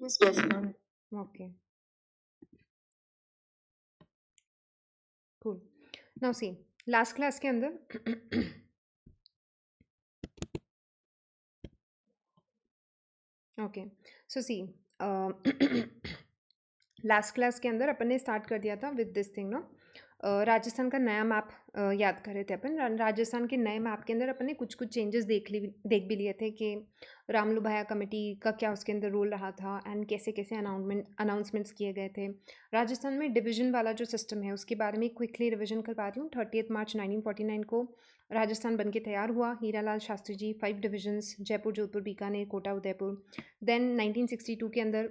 Yes, ma'am. Okay, cool. Now see, last class के अंदर okay, so see last class के अंदर अपन ने स्टार्ट कर दिया था with this thing no, Rajasthan का नया मैप याद कर रहे थे अपन। राजस्थान के नए मैप के अंदर अपन ने कुछ कुछ चेंजेस देख भी लिए थे कि रामलू भाया कमेटी का क्या उसके अंदर रोल रहा था एंड कैसे कैसे अनाउंसमेंट्स किए गए थे। राजस्थान में डिवीजन वाला जो सिस्टम है उसके बारे में क्विकली रिविजन करवा रही हूँ। 30 मार्च 1949 को राजस्थान बन के तैयार हुआ। हीरालाल शास्त्री जी 5 डिविजन्स, जयपुर, जोधपुर, बीकानेर, कोटा, उदयपुर। देन 1962 के अंदर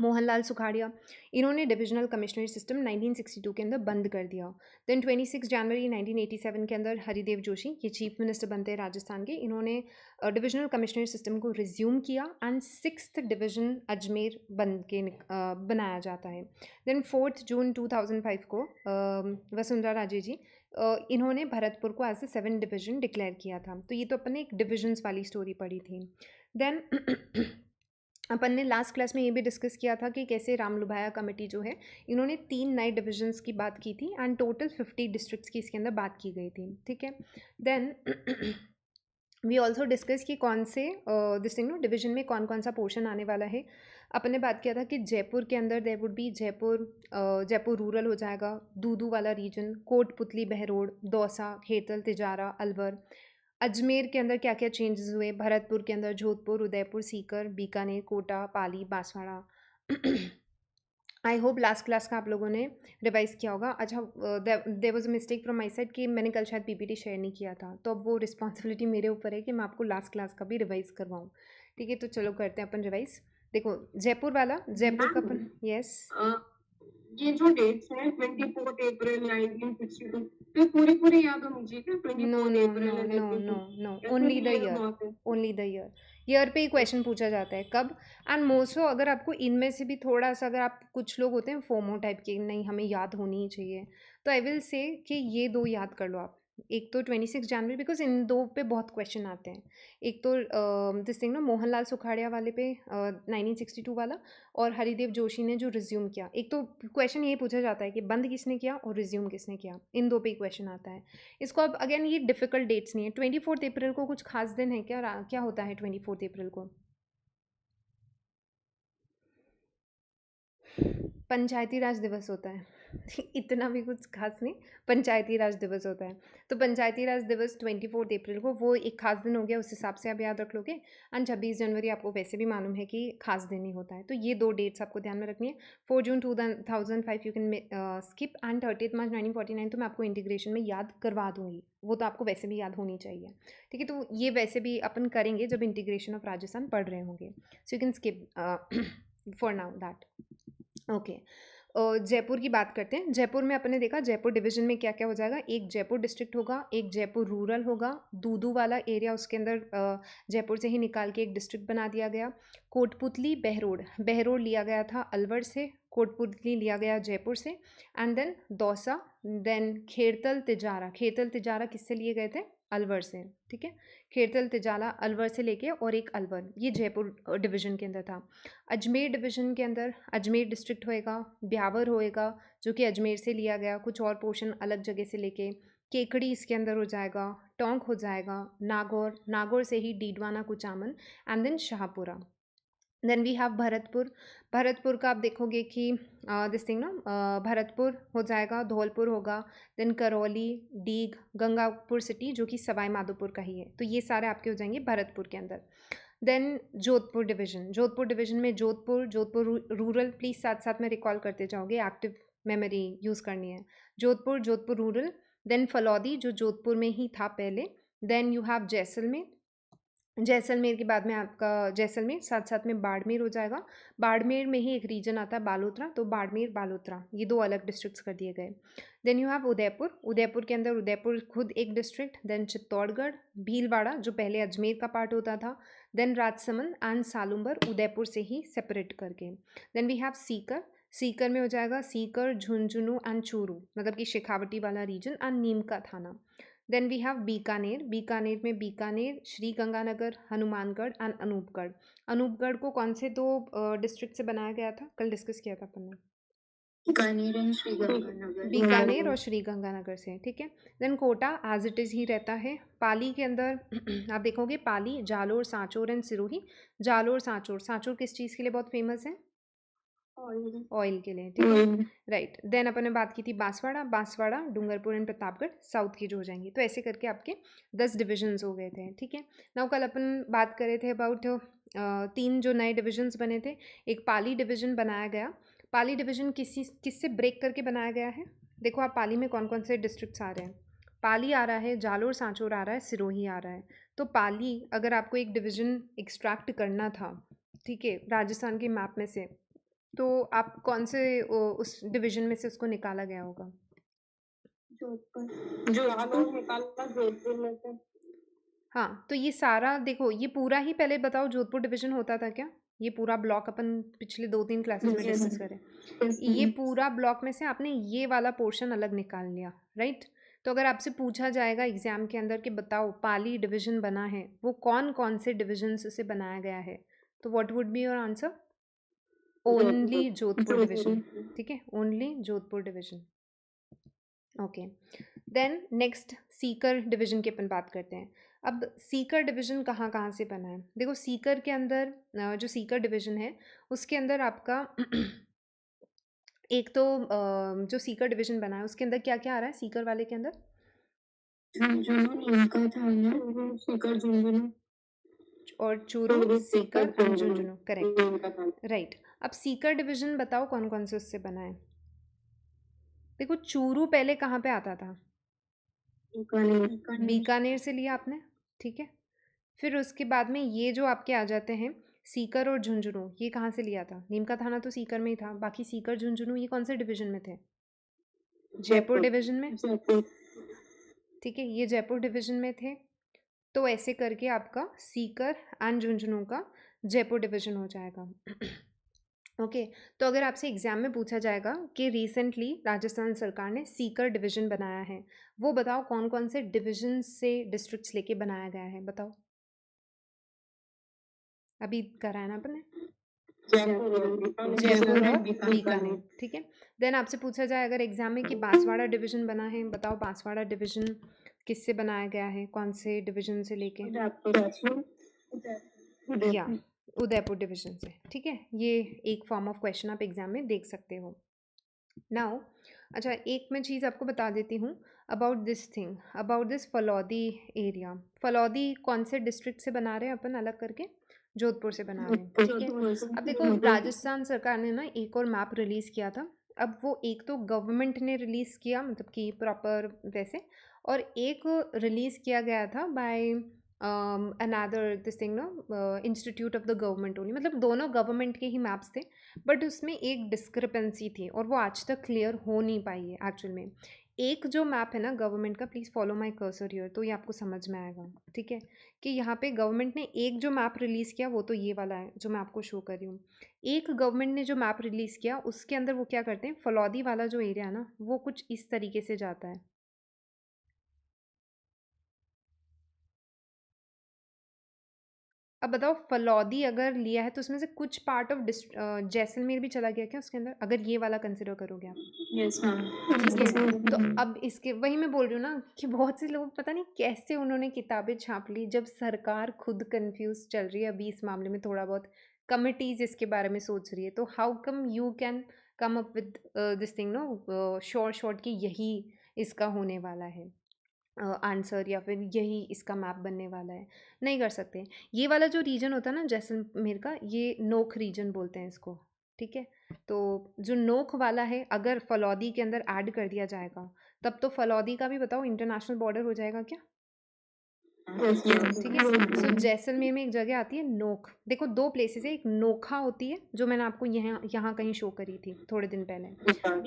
मोहनलाल सुखाड़िया, इन्होंने डिविजनल कमिश्नरी सिस्टम 1962 के अंदर बंद कर दिया। देन 26 जनवरी 1987 के अंदर हरिदेव जोशी, ये चीफ मिनिस्टर बनते हैं राजस्थान के, इन्होंने डिविजनल कमिश्नरी सिस्टम को रिज्यूम किया एंड 6th डिवीजन अजमेर बनाया जाता है। देन 4 जून 2005 को वसुंधरा राजे जी, इन्होंने भरतपुर को as a 7th division declare किया था। तो ये तो अपन ने एक डिविजन्स वाली स्टोरी पढ़ी थी। देन अपन ने लास्ट क्लास में ये भी डिस्कस किया था कि कैसे रामलुभाया कमेटी जो है, इन्होंने 3 नए डिविजन्स की बात की थी एंड टोटल 50 डिस्ट्रिक्ट्स की इसके अंदर बात की गई थी। ठीक है, देन वी ऑल्सो डिस्कस कि कौन से दिस थिंग नो डिवीजन में कौन कौन सा पोर्शन आने वाला है। अपन ने बात किया था कि जयपुर के अंदर there would be Jaipur, Jaipur rural हो जाएगा, दूदू वाला रीजन, कोटपुतली, बहरोड, दौसा, खेतल, तिजारा, अलवर। अजमेर के अंदर क्या क्या चेंजेस हुए, भरतपुर के अंदर Jodhpur, Udaipur, Sikar, Bikaner, Kota, Pali, Banswara. I hope last class का आप लोगों ने रिवाइज किया होगा। अच्छा, there was a mistake from my side कि मैंने कल शायद पीपीटी शेयर नहीं किया था, तो अब वो रिस्पॉन्सिबिलिटी मेरे ऊपर है कि मैं आपको लास्ट क्लास का भी रिवाइज करवाऊँ। ठीक है, तो चलो करते हैं अपन रिवाइज। देखो, जयपुर वाला, जयपुर का मैम, अपन, यस। ये जो डेट्स हैं 24 अप्रैल 1962, तो पूरी पूरी याद होनी चाहिए क्या? Twenty no fourth no no April है नो नो जयपुर, नो, या फिर ओनली द ईयर ईयर, वहाँ पे? Only the year. ईयर पे ही क्वेश्चन पूछा जाता है कब। एंड मोस्टली अगर आपको इनमें से भी थोड़ा सा, अगर आप, कुछ लोग होते हैं फोमो टाइप के, नहीं हमें याद होनी ही चाहिए, तो आई विल से कि ये दो याद कर लो आप। एक तो 26 जनवरी, बिकॉज इन दो पे बहुत क्वेश्चन आते हैं। एक तो दिस थिंग ना, मोहनलाल सुखाड़िया वाले पे 1962 वाला, और हरिदेव जोशी ने जो रिज्यूम किया। एक तो क्वेश्चन ये पूछा जाता है कि बंद किसने किया और रिज्यूम किसने किया, इन दो पे ही क्वेश्चन आता है। इसको अब अगेन ये डिफिकल्ट डेट्स नहीं है। 24 अप्रैल को कुछ खास दिन है क्या? क्या होता है 24 अप्रैल को? पंचायती राज दिवस होता है। इतना भी कुछ खास नहीं, पंचायती राज दिवस होता है। तो पंचायती राज दिवस 24 अप्रैल को, वो एक खास दिन हो गया, उस हिसाब से आप याद रख लोगे। एंड 26 जनवरी आपको वैसे भी मालूम है कि खास दिन ही होता है, तो ये दो डेट्स आपको ध्यान में रखनी है। 4 जून 2005 यू कैन स्किप, एंड 30 मार्च 1949 तो मैं आपको इंटीग्रेशन में याद करवा दूंगी, वो तो आपको वैसे भी याद होनी चाहिए। ठीक है, तो ये वैसे भी अपन करेंगे जब इंटीग्रेशन ऑफ राजस्थान पढ़ रहे होंगे, so you can skip for now that. Okay, Jaipur की बात करते हैं। जयपुर में अपन ने देखा जयपुर डिवीजन में क्या क्या हो जाएगा। एक जयपुर डिस्ट्रिक्ट होगा, एक जयपुर रूरल होगा, दूदू वाला एरिया उसके अंदर जयपुर से ही निकाल के एक डिस्ट्रिक्ट बना दिया गया। कोटपुतली, बहरोड, बहरोड लिया गया था अलवर से, कोटपुतली लिया गया जयपुर से। And then Dausa, then Khairthal, Tijara, Khairthal Tijara किससे लिए गए थे? अलवर से। ठीक है, खेरतल तिजाला अलवर से लेके, और एक अलवर, ये जयपुर डिवीजन के अंदर था। अजमेर डिवीज़न के अंदर अजमेर डिस्ट्रिक्ट होएगा, ब्यावर होएगा जो कि अजमेर से लिया गया, कुछ और पोर्शन अलग जगह से लेके। केकड़ी इसके अंदर हो जाएगा, टोंक हो जाएगा, नागौर, नागौर से ही Didwana, Kuchaman, and then Shahpura. Then we have Bharatpur. Bharatpur का आप देखोगे कि दिस थिंग ना, भरतपुर हो जाएगा, धौलपुर होगा, देन करौली, डीग, गंगापुर सिटी जो कि सवाई माधोपुर का ही है, तो ये सारे आपके हो जाएंगे भरतपुर के अंदर। Then Jodhpur division, Jodhpur division में जोधपुर, जोधपुर रूरल, प्लीज़ साथ साथ में रिकॉल करते जाओगे, एक्टिव मेमोरी यूज़ करनी है। जोधपुर, जोधपुर रूरल। देन फलौदी जो जोधपुर में ही था पहले। Then you have Jaisalmer, Jaisalmer के बाद में आपका जैसलमेर, साथ साथ में बाड़मेर हो जाएगा। बाड़मेर में ही एक रीजन आता है बालोतरा, तो बाड़मेर, बालोतरा, ये दो अलग डिस्ट्रिक्ट्स कर दिए गए। Then you have Udaipur, Udaipur के अंदर उदयपुर खुद एक डिस्ट्रिक्ट। देन चित्तौड़गढ़, भीलवाड़ा जो पहले अजमेर का पार्ट होता था। देन राजसमंद एंड सालुम्बर, उदयपुर से ही सेपरेट करके। Then we have Sikar, Sikar में हो जाएगा सीकर, झुंझुनू एंड चूरू, मतलब कि शेखावटी वाला reason, and Neem ka Thana. Then we have Bikaner. Bikaner में बीकानेर, श्री गंगानगर, हनुमानगढ़ एंड अनूपगढ़। अनूपगढ़ को कौन से दो डिस्ट्रिक्ट से बनाया गया था? कल डिस्कस किया था अपन ने। बीकानेर एंड श्री गंगानगर। बीकानेर और श्री गंगानगर से, ठीक है। Then Kota as it is ही रहता है। पाली के अंदर आप देखोगे पाली, जालोर, सांचौर एंड सिरोही। जालोर, सांचौर, सांचौर किस चीज़ के लिए बहुत फेमस है? ऑयल के लिए, ठीक है, राइट। देन अपन ने बात की थी बांसवाड़ा, बांसवाड़ा, डूंगरपुर एंड प्रतापगढ़ साउथ की जो हो जाएंगी। तो ऐसे करके आपके 10 डिविजन्स हो गए थे, ठीक है। नाउ कल अपन बात कर रहे थे अबाउट 3 जो नए डिविजन्स बने थे। एक पाली डिवीजन बनाया गया। पाली डिवीजन किससे ब्रेक करके बनाया गया है? देखो आप पाली में कौन कौन से डिस्ट्रिक्ट्स आ रहे हैं। पाली आ रहा है, जालोर सांचौर आ रहा है, सिरोही आ रहा है। तो पाली अगर आपको एक डिवीजन एक्सट्रैक्ट करना था, ठीक है, राजस्थान के मैप में से, तो आप कौन से उस डिवीजन में से उसको निकाला गया होगा? जोधपुर निकाला, जोधपुर में से। हाँ, तो ये सारा देखो, ये पूरा ही पहले बताओ जोधपुर डिवीजन होता था क्या? ये पूरा ब्लॉक अपन पिछले 2-3 क्लासेस में डिस्कस करें। ये पूरा ब्लॉक में से आपने ये वाला पोर्शन अलग निकाल लिया, राइट। तो अगर आपसे पूछा जाएगा एग्जाम के अंदर कि बताओ पाली डिवीजन बना है, वो कौन कौन से डिविजन से बनाया गया है, तो what would be your answer? Only Jodhpur division, ठीक है, only Jodhpur division. Okay, then next Sikar division की अपन बात करते हैं। अब सीकर डिवीजन कहाँ कहाँ से बना है? देखो सीकर के अंदर जो सीकर डिवीजन है उसके अंदर आपका एक तो जो सीकर डिवीजन बना है उसके अंदर क्या क्या आ रहा है? सीकर वाले के अंदर झुंझुनू, नीमका थाना, सीकर, झुंझुनू और Churu, seeker and Jhunjhunu, correct, right. अब सीकर डिवीजन बताओ कौन कौन से उससे बना है? देखो चूरू पहले कहाँ पे आता था? बीकानेर से लिया आपने, ठीक है। फिर उसके बाद में ये जो आपके आ जाते हैं सीकर और झुंझुनू, ये कहाँ से लिया था? नीमका थाना तो सीकर में ही था, बाकी सीकर झुंझुनू ये कौन से डिवीजन में थे? जयपुर डिवीजन में, ठीक है, ये जयपुर डिवीजन में थे। तो ऐसे करके आपका सीकर एंड झुंझुनू का जयपुर डिवीजन हो जाएगा। ओके, तो अगर आपसे एग्जाम में पूछा जाएगा कि रिसेंटली राजस्थान सरकार ने सीकर डिवीजन बनाया है, वो बताओ कौन कौन से डिविजन से डिस्ट्रिक्ट्स लेके बनाया गया है, बताओ। अभी करा है ना अपन ने, जयपुर और बीकानेर, ठीक है। देन आपसे पूछा जाए अगर एग्जाम में कि बांसवाड़ा डिवीजन बना है, बताओ बांसवाड़ा डिवीजन किससे बनाया गया है, कौन से डिवीजन से लेके? या उदयपुर डिवीजन से, ठीक है। ये एक फॉर्म ऑफ क्वेश्चन आप एग्जाम में देख सकते हो। नाउ अच्छा, एक मैं चीज़ आपको बता देती हूँ about this thing, about this Phalodi area. Phalodi कौन से डिस्ट्रिक्ट से बना रहे हैं अपन अलग करके? जोधपुर से बना रहे हैं, ठीक है। अब देखो राजस्थान सरकार ने ना एक और मैप रिलीज़ किया था। अब वो एक तो गवर्नमेंट ने रिलीज़ किया, मतलब कि प्रॉपर वैसे, और एक रिलीज़ किया गया था by another this thing no institute of the government only, मतलब दोनों गवर्नमेंट के ही मैप्स थे, बट उसमें एक डिस्क्रिपेंसी थी और वो आज तक क्लियर हो नहीं पाई है एक्चुअल में। एक जो मैप है ना गवर्नमेंट का, please follow my cursor here, तो ये आपको समझ में आएगा, ठीक है, कि यहाँ पे गवर्नमेंट ने एक जो मैप रिलीज़ किया वो तो ये वाला है जो मैं आपको शो कर रही हूँ। एक गवर्नमेंट ने जो मैप रिलीज़ किया उसके अंदर वो क्या करते हैं, फलौदी वाला जो एरिया है ना वो कुछ इस तरीके से जाता है। अब बताओ फलौदी अगर लिया है तो उसमें से कुछ पार्ट ऑफ जैसलमेर भी चला गया क्या उसके अंदर, अगर ये वाला कंसिडर करोगे आप? यस हाँ, ठीक है। तो अब इसके वही मैं बोल रही हूँ ना कि बहुत से लोग पता नहीं कैसे उन्होंने किताबें छाप ली जब सरकार खुद कंफ्यूज चल रही है अभी इस मामले में, थोड़ा बहुत कमिटीज इसके बारे में सोच रही है, तो how come you can come up with this thing no short कि यही इसका होने वाला है आंसर, या फिर यही इसका मैप बनने वाला है? नहीं कर सकते। ये वाला जो रीजन होता है ना जैसलमेर का, ये नोख रीजन बोलते हैं इसको, ठीक है। तो जो नोख वाला है अगर फलौदी के अंदर ऐड कर दिया जाएगा तब तो फलौदी का भी बताओ इंटरनेशनल बॉर्डर हो जाएगा क्या? ठीक है। सो जैसलमेर में एक जगह आती है नोख, देखो दो प्लेसेस है, एक नोखा होती है जो मैंने आपको यहाँ यहाँ कहीं शो करी थी थोड़े दिन पहले,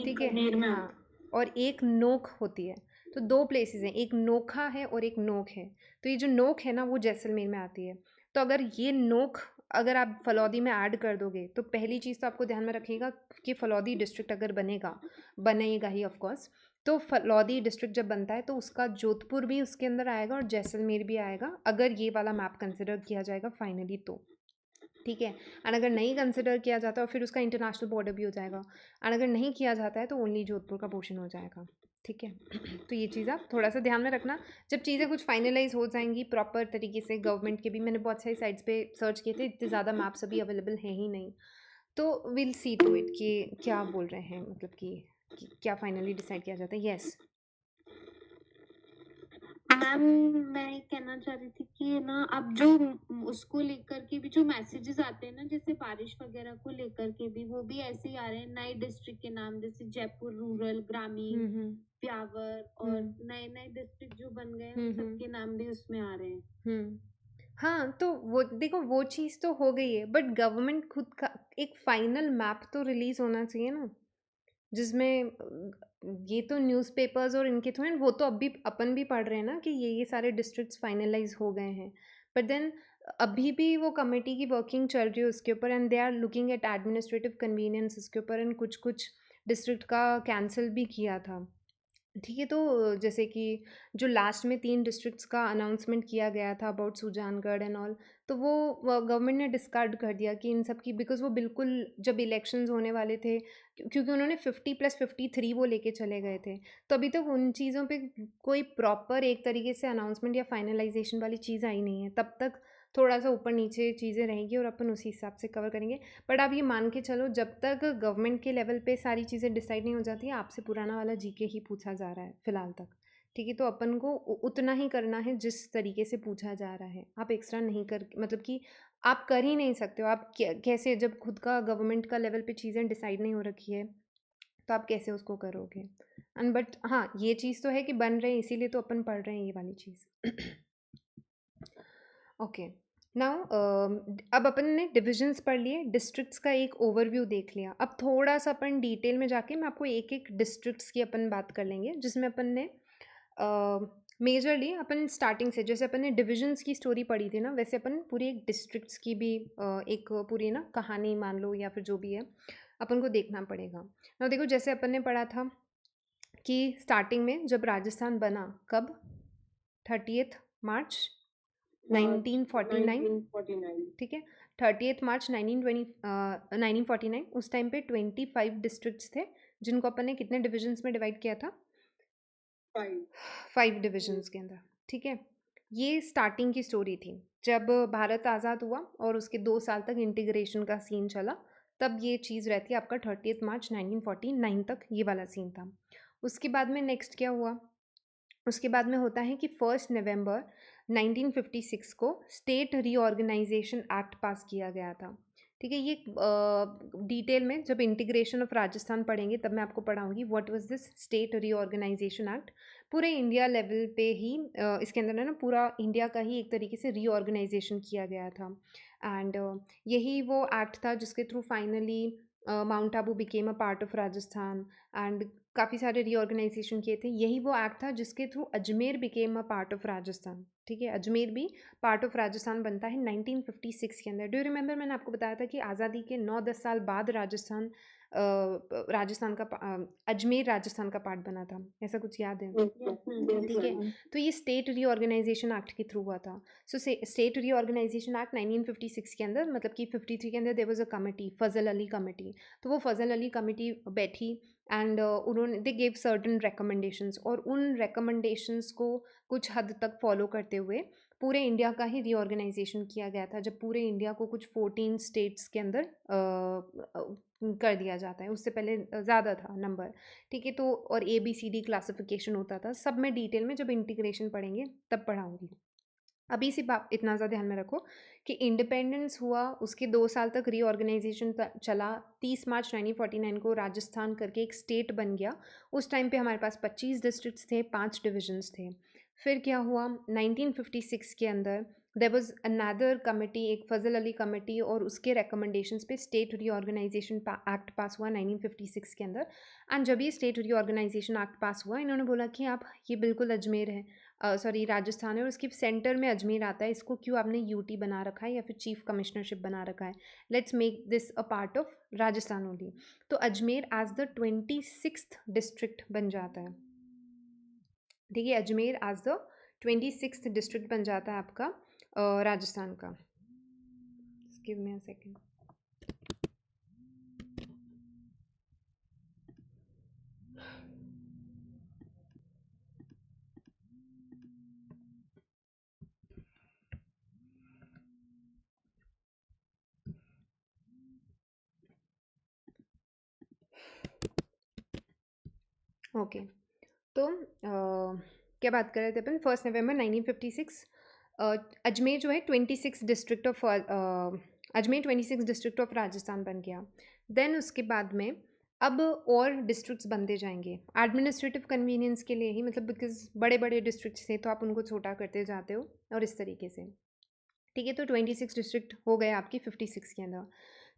ठीक है, हाँ, और एक नोख होती है। तो दो प्लेसेस हैं, एक नोखा है और एक नोक है। तो ये जो नोक है ना वो जैसलमेर में आती है। तो अगर ये नोक अगर आप फलौदी में ऐड कर दोगे तो पहली चीज़ तो आपको ध्यान में रखिएगा कि फलौदी डिस्ट्रिक्ट अगर बनेगा ही ऑफ कोर्स, तो फलौदी डिस्ट्रिक्ट जब बनता है तो उसका जोधपुर भी उसके अंदर आएगा और जैसलमेर भी आएगा, अगर ये वाला मैप कंसिडर किया जाएगा फाइनली तो, ठीक है। एंड अगर नहीं कंसिडर किया जाता और फिर उसका इंटरनेशनल बॉर्डर भी हो जाएगा, एंड अगर नहीं किया जाता है तो ओनली जोधपुर का पोर्शन हो जाएगा, ठीक है। तो ये चीज़ आप थोड़ा सा ध्यान में रखना। जब चीज़ें कुछ फाइनलाइज हो जाएंगी प्रॉपर तरीके से गवर्नमेंट के भी, मैंने बहुत सारी साइट्स पे सर्च किए थे, इतने ज़्यादा मैप्स अभी अवेलेबल हैं ही नहीं, तो विल सी टू इट कि क्या बोल रहे हैं, मतलब कि क्या फाइनली डिसाइड किया जाता है। येस मैम, मैं ये कहना चाह रही थी कि ना अब जो उसको लेकर के भी जो मैसेजेस आते हैं ना, जैसे बारिश वगैरह को लेकर के भी, वो भी ऐसे ही आ रहे हैं नए डिस्ट्रिक्ट के नाम, जैसे जयपुर रूरल, ग्रामीण, ब्यावर और नए नए डिस्ट्रिक्ट जो बन गए हैं उन सबके नाम भी उसमें आ रहे हैं। हाँ, तो वो देखो वो चीज़ तो हो गई है, बट गवर्नमेंट खुद का एक फाइनल मैप तो रिलीज होना चाहिए ना, जिसमें ये तो न्यूज़पेपर्स और इनके थ्रू, वो तो अभी अपन भी पढ़ रहे हैं ना कि ये सारे डिस्ट्रिक्ट्स फाइनलाइज हो गए हैं, बट देन अभी भी वो कमेटी की वर्किंग चल रही है उसके ऊपर, and they are looking at administrative convenience इसके ऊपर, एंड कुछ कुछ डिस्ट्रिक्ट का कैंसिल भी किया था, ठीक है। तो जैसे कि जो लास्ट में 3 डिस्ट्रिक्ट्स का अनाउंसमेंट किया गया था अबाउट सुजानगढ़ एंड ऑल, तो वो गवर्नमेंट ने डिस्कार्ड कर दिया कि इन सब की, बिकॉज वो बिल्कुल जब इलेक्शंस होने वाले थे, क्योंकि उन्होंने 50+53 वो लेके चले गए थे, तो अभी तक उन चीज़ों पे कोई प्रॉपर एक तरीके से अनाउंसमेंट या फाइनलाइजेशन वाली चीज़ आई नहीं है, तब तक थोड़ा सा ऊपर नीचे चीज़ें रहेंगी और अपन उसी हिसाब से कवर करेंगे। बट आप ये मान के चलो, जब तक गवर्नमेंट के लेवल पे सारी चीज़ें डिसाइड नहीं हो जाती है, आपसे पुराना वाला जीके ही पूछा जा रहा है फ़िलहाल तक, ठीक है। तो अपन को उतना ही करना है जिस तरीके से पूछा जा रहा है, आप एक्स्ट्रा नहीं कर, मतलब कि आप कर ही नहीं सकते हो। आप कैसे, जब खुद का गवर्नमेंट का लेवल पे चीज़ें डिसाइड नहीं हो रखी है तो आप कैसे उसको करोगे। एंड बट हाँ, ये चीज़ तो है कि बन रहे हैं, इसीलिए तो अपन पढ़ रहे हैं ये वाली चीज़। ओके, नाउ अब अपन ने डिविजन्स पढ़ लिए, डिस्ट्रिक्ट्स का एक ओवरव्यू देख लिया, अब थोड़ा सा अपन डिटेल में जाके मैं आपको एक एक डिस्ट्रिक्ट्स की अपन बात कर लेंगे, जिसमें अपन ने मेजरली अपन स्टार्टिंग से, जैसे अपन ने डिविजन्स की स्टोरी पढ़ी थी ना, वैसे अपन पूरी एक डिस्ट्रिक्ट्स की भी एक पूरी ना कहानी मान लो या फिर जो भी है, अपन को देखना पड़ेगा ना। देखो जैसे अपन ने पढ़ा था कि स्टार्टिंग में जब राजस्थान बना, कब, 30 मार्च 1949, 1949 ठीक है। 30 मार्च 1949, उस टाइम पे 25 डिस्ट्रिक्ट्स थे, जिनको अपन ने कितने डिविजन्स में डिवाइड किया था, 5 डिविजन्स के अंदर, ठीक है। ये स्टार्टिंग की स्टोरी थी, जब भारत आज़ाद हुआ और उसके 2 साल तक इंटीग्रेशन का सीन चला, तब ये चीज़ रहती है आपका 30 मार्च 1949 तक, ये वाला सीन था। उसके बाद में नेक्स्ट क्या हुआ, उसके बाद में होता है कि 1 नवंबर 1956 को स्टेट रीऑर्गेनाइजेशन एक्ट पास किया गया था, ठीक है। ये डिटेल में जब इंटीग्रेशन ऑफ राजस्थान पढ़ेंगे तब मैं आपको पढ़ाऊंगी what was this state reorganisation act. पूरे इंडिया लेवल पे ही इसके अंदर है ना, पूरा इंडिया का ही एक तरीके से रीऑर्गेनाइजेशन किया गया था, एंड यही वो एक्ट था जिसके through finally mount Abu became a part of Rajasthan, and काफ़ी सारे रीऑर्गेनाइजेशन किए थे। यही वो एक्ट था जिसके through Ajmer became a part of Rajasthan, ठीक है। अजमेर भी पार्ट ऑफ राजस्थान बनता है 1956 के अंदर। डू यू रिमेंबर, मैंने आपको बताया था कि आज़ादी के 9-10 साल बाद राजस्थान का अजमेर राजस्थान का पार्ट बना था, ऐसा कुछ याद है, ठीक है। तो ये स्टेट रीऑर्गेनाइजेशन एक्ट के थ्रू हुआ था। सो स्टेट रीऑर्गेनाइजेशन एक्ट 1956 के अंदर, मतलब कि 53 के अंदर there was a committee, Fazal Ali committee. तो वो फजल अली कमेटी बैठी, एंड उन्होंने दे गेव सर्टन रिकमेंडेशंस, और उन रिकमेंडेशंस को कुछ हद तक फॉलो करते हुए पूरे इंडिया का ही रीऑर्गेनाइजेशन किया गया था, जब पूरे इंडिया को कुछ 14 स्टेट्स के अंदर कर दिया जाता है, उससे पहले ज़्यादा था नंबर, ठीक है। तो और ABCD क्लासिफिकेशन होता था, सब में डिटेल में जब इंटीग्रेशन पढ़ेंगे तब पढ़ाऊँगी। अभी सिर्फ आप इतना सा ध्यान में रखो कि इंडिपेंडेंस हुआ, उसके 2 साल तक रीऑर्गेनाइजेशन चला, 30 मार्च 1949 को राजस्थान करके एक स्टेट बन गया। उस टाइम पे हमारे पास 25 डिस्ट्रिक्ट्स थे, 5 डिविजन्स थे। फिर क्या हुआ, 1956 के अंदर देयर वाज अनदर कमेटी, एक फजल अली कमेटी, और उसके रिकमेंडेशंस पे स्टेट रीऑर्गेनाइजेशन एक्ट पास हुआ 1956 के अंदर। एंड जब ये स्टेट रीऑर्गेनाइजेशन एक्ट पास हुआ, इन्होंने बोला कि आप ये बिल्कुल अजमेर है, सॉरी राजस्थान है और उसके सेंटर में अजमेर आता है, इसको क्यों आपने यूटी बना रखा है या फिर चीफ कमिश्नरशिप बना रखा है? Let's make this a part of Rajasthan only. तो Ajmer as the 26th district बन जाता है, ठीक है, Ajmer as the 26th district बन जाता है आपका राजस्थान का। Give me a second. Okay, तो क्या बात कर रहे थे अपन? 1 नवंबर 1956 अजमेर जो है 26 district of Ajmer 26 district of Rajasthan बन गया। देन उसके बाद में अब और डिस्ट्रिक्ट्स बनते जाएंगे एडमिनिस्ट्रेटिव कन्वीनियंस के लिए ही, मतलब बिकॉज बड़े बड़े डिस्ट्रिक्ट्स थे तो आप उनको छोटा करते जाते हो और इस तरीके से, ठीक है। तो 26 डिस्ट्रिक्ट हो गए आपकी 56 के अंदर।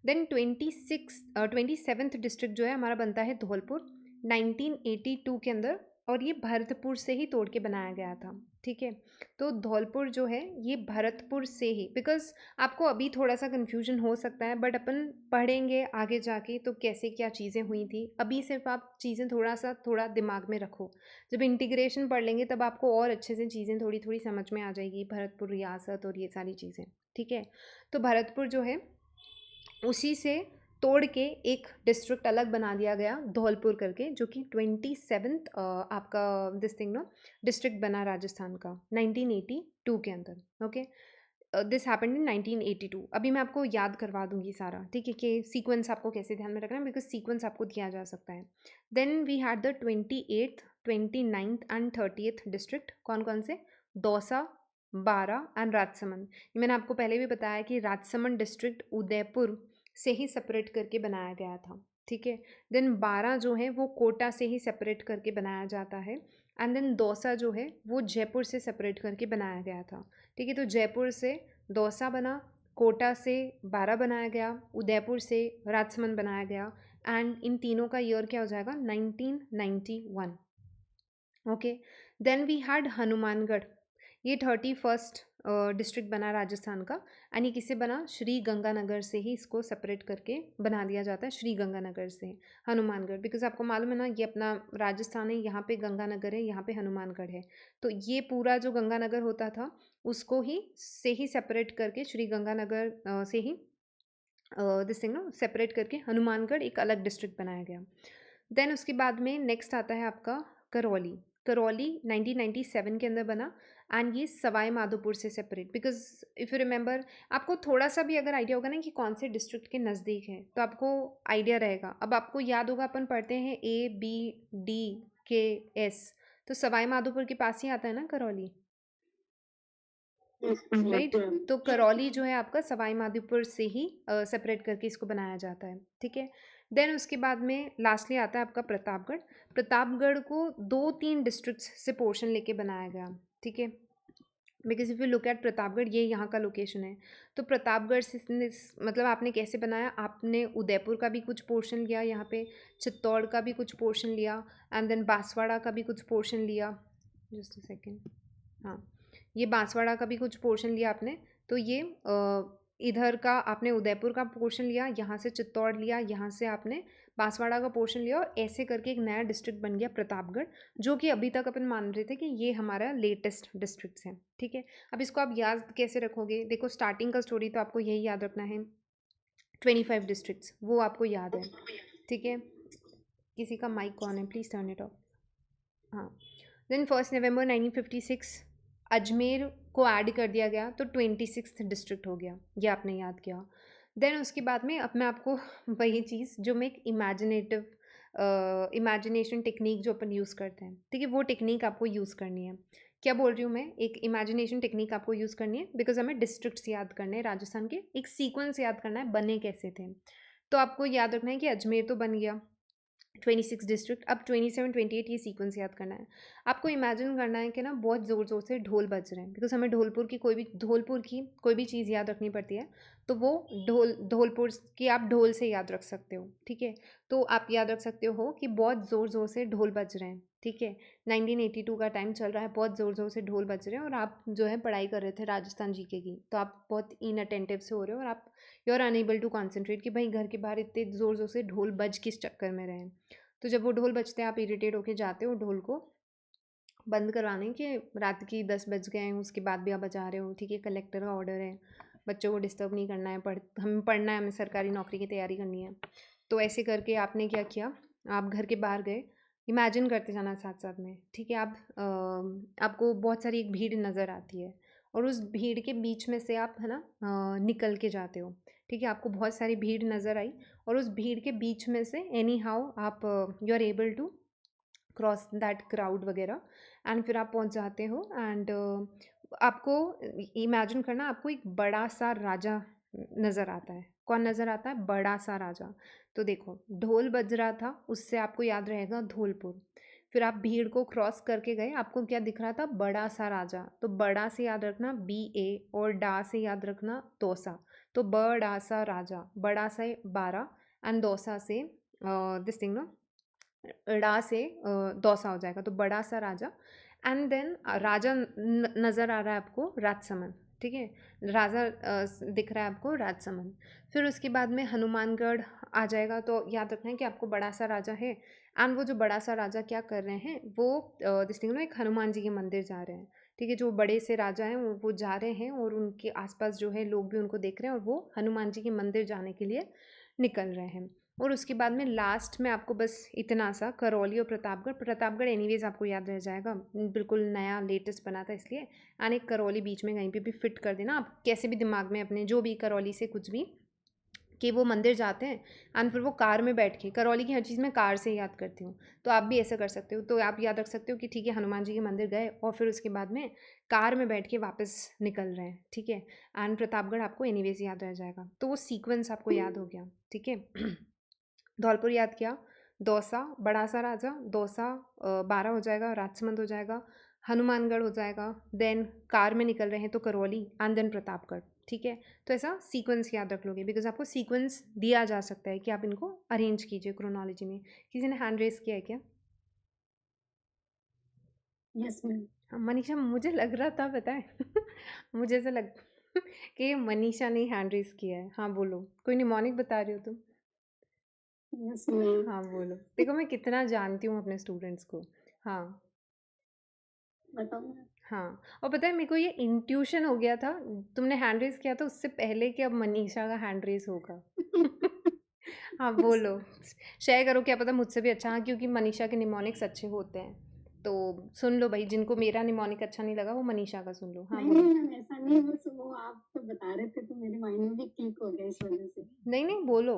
देन 27th डिस्ट्रिक्ट जो है हमारा बनता है धौलपुर 1982 के अंदर, और ये भरतपुर से ही तोड़ के बनाया गया था, ठीक है। तो धौलपुर जो है ये भरतपुर से ही, बिकॉज आपको अभी थोड़ा सा कन्फ्यूजन हो सकता है बट अपन पढ़ेंगे आगे जाके तो कैसे क्या चीज़ें हुई थी। अभी सिर्फ आप चीज़ें थोड़ा दिमाग में रखो, जब इंटीग्रेशन पढ़ लेंगे तब आपको और अच्छे से चीज़ें थोड़ी थोड़ी समझ में आ जाएगी, भरतपुर रियासत और ये सारी चीज़ें, ठीक है। तो भरतपुर जो है उसी से तोड़ के एक डिस्ट्रिक्ट अलग बना दिया गया धौलपुर करके, जो कि 27th आपका दिस थिंग नो डिस्ट्रिक्ट बना राजस्थान का 1982 के अंदर। Okay, this happened in 1982। अभी मैं आपको याद करवा दूंगी सारा, ठीक है, कि सीक्वेंस आपको कैसे ध्यान में रखना है, बिकॉज सीक्वेंस आपको दिया जा सकता है। Then we had the 28th 29th and 30th district. कौन कौन से? दौसा, बारा एंड राजसमंद। मैंने आपको पहले भी बताया कि राजसमंद डिस्ट्रिक्ट उदयपुर से ही सेपरेट करके बनाया गया था, ठीक है। देन बारा जो है वो कोटा से ही सेपरेट करके बनाया जाता है, एंड देन दौसा जो है वो जयपुर से सेपरेट करके बनाया गया था, ठीक है। तो जयपुर से दौसा बना, कोटा से बारा बनाया गया, उदयपुर से राजसमंद बनाया गया, एंड इन तीनों का ईयर क्या हो जाएगा? 1991। Okay, then we had Hanumangarh, ये 31st डिस्ट्रिक्ट बना राजस्थान का, एंड ये किससे बना? श्री गंगानगर से ही इसको सेपरेट करके बना दिया जाता है, श्री गंगानगर से हनुमानगढ़, बिकॉज आपको मालूम है ना ये अपना राजस्थान है, यहाँ पे गंगानगर है, यहाँ पे हनुमानगढ़ है। तो ये पूरा जो गंगानगर होता था उसको ही से ही सेपरेट करके श्री गंगानगर से ही दिस थिंग नो सेपरेट करके हनुमानगढ़ एक अलग डिस्ट्रिक्ट बनाया गया। देन उसके बाद में नेक्स्ट आता है आपका करौली। करौली 1997 के अंदर बना, एंड ये सवाई माधोपुर से separate, because if you remember, आपको थोड़ा सा भी अगर आइडिया होगा ना कि कौन से डिस्ट्रिक्ट के नज़दीक है तो आपको आइडिया रहेगा। अब आपको याद होगा अपन पढ़ते हैं ABDKS, तो सवाई माधोपुर के पास ही आता है ना करौली, राइट। तो करौली जो है आपका सवाई माधोपुर से ही सेपरेट करके इसको बनाया जाता है, ठीक है। देन उसके बाद में लास्टली आता है आपका प्रतापगढ़। प्रतापगढ़ को 2-3 डिस्ट्रिक्ट्स से पोर्शन लेके बनाया गया, ठीक है, because if you look at Pratapgarh, ये यहाँ का लोकेशन है। तो प्रतापगढ़ से मतलब आपने कैसे बनाया? आपने उदयपुर का भी कुछ पोर्शन लिया, यहाँ पे चित्तौड़ का भी कुछ पोर्शन लिया, एंड देन बांसवाड़ा का भी कुछ पोर्शन लिया। जस्ट अ सेकेंड, हाँ, ये बांसवाड़ा का भी कुछ पोर्शन लिया आपने। तो ये इधर का आपने उदयपुर का पोर्शन लिया, यहाँ से चित्तौड़ लिया, यहाँ से आपने बांसवाड़ा का पोर्शन लिया, और ऐसे करके एक नया डिस्ट्रिक्ट बन गया प्रतापगढ़, जो कि अभी तक अपन मान रहे थे कि ये हमारा लेटेस्ट डिस्ट्रिक्ट्स हैं, ठीक है। अब इसको आप याद कैसे रखोगे? देखो, स्टार्टिंग का स्टोरी तो आपको यही याद रखना है, 25 डिस्ट्रिक्ट्स, वो आपको याद है, ठीक है। किसी का माइक ऑन है, प्लीज़ टर्न इट ऑफ। हाँ, देन 1 नवंबर 1956 अजमेर को ऐड कर दिया गया, तो 26th डिस्ट्रिक्ट हो गया, ये आपने याद किया। देन उसके बाद में अब मैं आपको वही चीज़ जो मैं एक इमेजिनेशन टेक्निक जो अपन यूज़ करते हैं, ठीक है, वो टेक्निक आपको यूज़ करनी है। क्या बोल रही हूँ मैं? एक इमेजिनेशन टेक्निक आपको यूज़ करनी है, बिकॉज हमें डिस्ट्रिक्ट्स याद करने हैं राजस्थान के, एक सीक्वेंस याद करना है बने कैसे थे। तो आपको याद रखना है कि अजमेर तो बन गया 26 डिस्ट्रिक्ट, अब 27 28 ये सीक्वेंस याद करना है। आपको इमेजिन करना है कि ना बहुत ज़ोर ज़ोर से ढोल बज रहे हैं, बिकॉज हमें धौलपुर की कोई भी चीज़ याद रखनी पड़ती है, तो वो धौलपुर की आप ढोल से याद रख सकते हो, ठीक है। तो आप याद रख सकते हो कि बहुत ज़ोर ज़ोर से ढोल बज रहे हैं, ठीक है। 1982 का टाइम चल रहा है, बहुत ज़ोर ज़ोर से ढोल बज रहे हैं और आप जो है पढ़ाई कर रहे थे राजस्थान जीके की, तो आप बहुत इनअटेंटिव से हो रहे हो और आप you are unable to concentrate कि भाई घर के बाहर इतने ज़ोर ज़ोर से ढोल बज किस चक्कर में रहे हैं। तो जब वो ढोल बजते हैं आप इरिटेट होके जाते हो ढोल को बंद करवाने कि रात की 10 बज गए हैं, उसके बाद भी आप बजा रहे हो, ठीक है। कलेक्टर का ऑर्डर है, बच्चों को डिस्टर्ब नहीं करना है, हमें पढ़ना है, हमें सरकारी नौकरी की तैयारी करनी है। तो ऐसे करके आपने क्या किया, आप घर के बाहर गए, इमेजिन करते जाना साथ साथ में, ठीक है। आप आपको बहुत सारी एक भीड़ नज़र आती है और उस भीड़ के बीच में से आप है ना निकल के जाते हो, ठीक है। आपको बहुत सारी भीड़ नज़र आई और उस भीड़ के बीच में से एनी हाउ आप you are able to cross that crowd वगैरह एंड फिर आप पहुंच जाते हो एंड आपको इमेजिन करना, आपको एक बड़ा सा राजा नज़र आता है। कौन नज़र आता है? बड़ा सा राजा। तो देखो ढोल बज रहा था, उससे आपको याद रहेगा धौलपुर। फिर आप भीड़ को क्रॉस करके गए, आपको क्या दिख रहा था? बड़ा सा राजा। तो बड़ा से याद रखना BA और डा से याद रखना दौसा। तो बड़ा सा राजा, बड़ा से 12 एंड दौसा से दिस थिंग ना ड़ा से दौसा हो जाएगा, तो बड़ा सा राजा। एंड देन राजा नज़र आ रहा है आपको राजसमंद, ठीक है। राजा दिख रहा है आपको राजसमंद। फिर उसके बाद में हनुमानगढ़ आ जाएगा, तो याद रखना है कि आपको बड़ा सा राजा है एंड वो जो बड़ा सा राजा क्या कर रहे हैं, वो दिस थिंग ना एक हनुमान जी के मंदिर जा रहे हैं, ठीक है। जो बड़े से राजा हैं वो जा रहे हैं और उनके आसपास जो है लोग भी उनको देख रहे हैं और वो हनुमान जी के मंदिर जाने के लिए निकल रहे हैं। और उसके बाद में लास्ट में आपको बस इतना सा करौली और प्रतापगढ़, प्रतापगढ़ एनीवेज आपको याद रह जाएगा, बिल्कुल नया लेटेस्ट बना था इसलिए। एंड एक करौली बीच में कहीं पे भी फिट कर देना आप, कैसे भी दिमाग में अपने जो भी करौली से कुछ भी कि वो मंदिर जाते हैं एंड फिर वो कार में बैठ के, करौली की हर चीज़ मैं कार से याद करती हूँ, तो आप भी ऐसा कर सकते हो। तो आप याद रख सकते हो कि ठीक है हनुमान जी के मंदिर गए और फिर उसके बाद में कार में बैठ के वापस निकल रहे हैं, ठीक है। एंड प्रतापगढ़ आपको एनीवेज याद रह जाएगा, तो वो सीक्वेंस आपको याद हो गया, ठीक है। धौलपुर याद किया, दौसा बड़ा सा राजा, दौसा 12 हो जाएगा, राजसमंद हो जाएगा, हनुमानगढ़ हो जाएगा, देन कार में निकल रहे हैं तो करौली एंड देन प्रतापगढ़, ठीक है। तो ऐसा सीक्वेंस याद रख लोगे बिकॉज आपको सीक्वेंस दिया जा सकता है कि आप इनको अरेंज कीजिए क्रोनोलॉजी में। किसी ने हैंड रेस किया है क्या? Yes ma'am. हाँ मनीषा, मुझे लग रहा था पता है मुझे ऐसा लग कि मनीषा ने हैंड रेस किया है। हाँ बोलो, कोई निमोनिक बता रही हो तुम? Yes ma'am. हाँ बोलो, देखो मैं कितना जानती हूँ अपने स्टूडेंट्स को। हाँ बताओ मैम। हाँ, और पता है मेरे को ये इंट्यूशन हो गया था, तुमने हैंड रेस किया था उससे पहले कि अब मनीषा का हैंड रेस होगा हाँ बोलो, शेयर करो, क्या पता मुझसे भी अच्छा। हाँ क्योंकि मनीषा के निमोनिक्स अच्छे होते हैं, तो सुन लो भाई, जिनको मेरा निमोनिक अच्छा नहीं लगा वो मनीषा का सुन लो। हाँ नहीं बोलो। नहीं मैम, ऐसा नहीं, बस वो आप तो बता रहे थे तो मेरे माइंड में भी क्लिक हो गया इस वजह से। नहीं नहीं बोलो।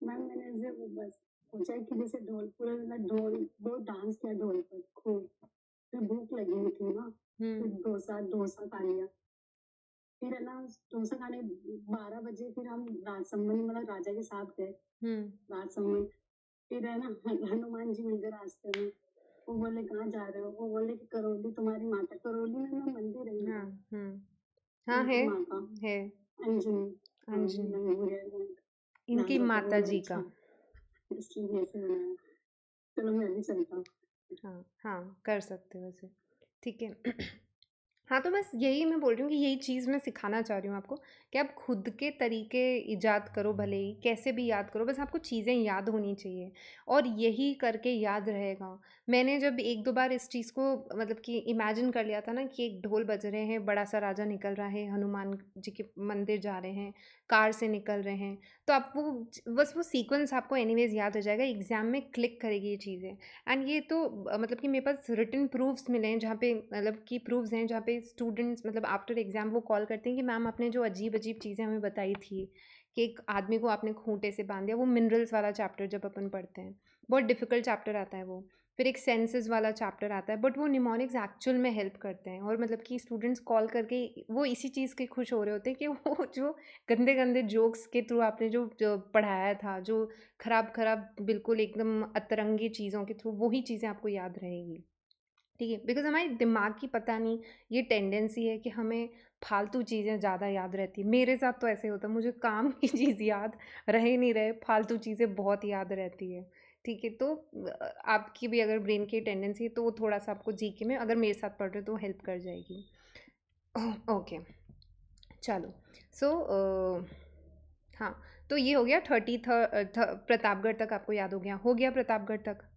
मैम मैंने ऐसे वो बस सोचा कि जैसे ढोल पूरा मतलब ढोल बहुत डांस किया ढोल पर खूब, फिर भूख लगी हुई थी ना, फिर डोसा डोसा खा लिया। फिर है ना डोसा खाने 12 बजे फिर हम राजसमंद मतलब राजा के साथ गए राजसमंद। फिर है ना हनुमान जी मिल गए रास्ते में। वो बोले कहाँ जा रहे हो? वो बोले कि करौली तुम्हारी माता, करौली में ना मंदिर है हाँ उनका, हाँ उनकी है माँ का, है अंजनी। हाँ अंजनी, मंदिर है उनका, इनकी नाम तो माता बोले जी अच्छा, का। इसलिए ऐसे बनाया। चलो मैं भी चलता हूँ। हाँ हाँ कर सकते हो वैसे, ठीक है हाँ तो बस यही मैं बोल रही हूँ कि यही चीज़ मैं सिखाना चाह रही हूँ आपको कि आप खुद के तरीके ईजाद करो, भले ही कैसे भी याद करो, बस आपको चीज़ें याद होनी चाहिए और यही करके याद रहेगा। मैंने जब एक दो बार इस चीज़ को मतलब कि इमेजिन कर लिया था ना कि एक ढोल बज रहे हैं, बड़ा सा राजा निकल रहा है, हनुमान जी के मंदिर जा रहे हैं, कार से निकल रहे हैं, तो आप वो बस वो सीक्वेंस आपको एनीवेज याद हो जाएगा, एग्ज़ाम में क्लिक करेगी ये चीज़ें। एंड ये तो मतलब कि मेरे पास रिटन प्रूफ्स मिले हैं जहाँ पे मतलब कि प्रूफ्स हैं जहाँ पे स्टूडेंट्स मतलब आफ्टर एग्ज़ाम वो कॉल करते हैं कि मैम आपने जो अजीब अजीब चीज़ें हमें बताई थी कि एक आदमी को आपने खूंटे से बांध दिया, वो मिनरल्स वाला चैप्टर जब अपन पढ़ते हैं, बहुत डिफ़िकल्ट चैप्टर आता है वो। फिर एक सेंसेस वाला चैप्टर आता है, बट वो निमोनिक्स एक्चुअल में हेल्प करते हैं और मतलब कि स्टूडेंट्स कॉल करके वो इसी चीज़ के खुश हो रहे होते हैं कि वो जो गंदे गंदे जोक्स के थ्रू आपने जो पढ़ाया था, जो खराब बिल्कुल एकदम अतरंगी चीज़ों के थ्रू, वही चीज़ें आपको याद रहेगी, ठीक है। बिकॉज हमारे दिमाग की पता नहीं ये टेंडेंसी है कि हमें फालतू चीज़ें ज़्यादा याद रहती है। मेरे साथ तो ऐसे होता है, मुझे काम की चीज़ याद रह ही नहीं रहे, फालतू चीज़ें बहुत याद रहती है, ठीक है, तो आपकी भी अगर ब्रेन की टेंडेंसी है तो वो थोड़ा सा आपको जीके में अगर मेरे साथ पढ़ रहे हो तो हेल्प कर जाएगी। ओके, चलो। सो हाँ, तो ये हो गया प्रतापगढ़ तक आपको याद हो गया प्रतापगढ़ तक।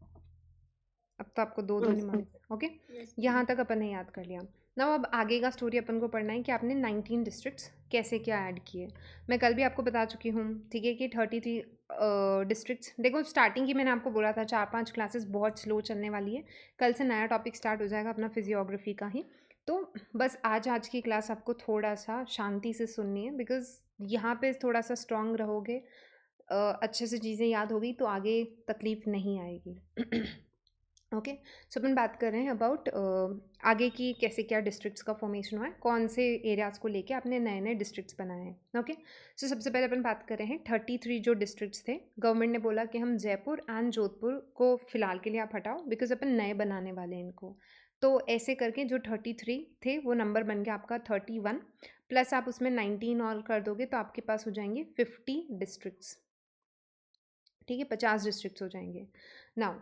अब तो आपको दो Yes, निमाने ओके, yes, यहाँ तक अपन ने याद कर लिया। ना अब आगे का स्टोरी अपन को पढ़ना है कि आपने 19 डिस्ट्रिक्ट्स कैसे क्या ऐड किए। मैं कल भी आपको बता चुकी हूँ, ठीक है, कि 33 डिस्ट्रिक्ट्स। देखो स्टार्टिंग की मैंने आपको बोला था 4-5 क्लासेस बहुत स्लो चलने वाली है। कल से नया टॉपिक स्टार्ट हो जाएगा अपना फिजियोग्राफी का ही। तो बस आज की क्लास आपको थोड़ा सा शांति से सुननी है, बिकॉज यहाँ पे थोड़ा सा स्ट्रांग रहोगे, अच्छे से चीज़ें याद होगी तो आगे तकलीफ नहीं आएगी। ओके, सो अपन बात कर रहे हैं अबाउट आगे की कैसे क्या डिस्ट्रिक्ट्स का फॉर्मेशन हुआ है, कौन से एरियाज़ को लेके आपने नए नए डिस्ट्रिक्ट्स बनाए हैं। ओके, सो सबसे पहले अपन बात कर रहे हैं 33 जो डिस्ट्रिक्ट्स थे। गवर्नमेंट ने बोला कि हम जयपुर एंड जोधपुर को फ़िलहाल के लिए आप हटाओ, बिकॉज अपन नए बनाने वाले हैं इनको। तो ऐसे करके जो 33 थे वो नंबर बन गया आपका 31, प्लस आप उसमें 19 और कर दोगे तो आपके पास हो जाएंगे 50 डिस्ट्रिक्ट्स। ठीक है, 50 डिस्ट्रिक्ट्स हो जाएंगे। नाउ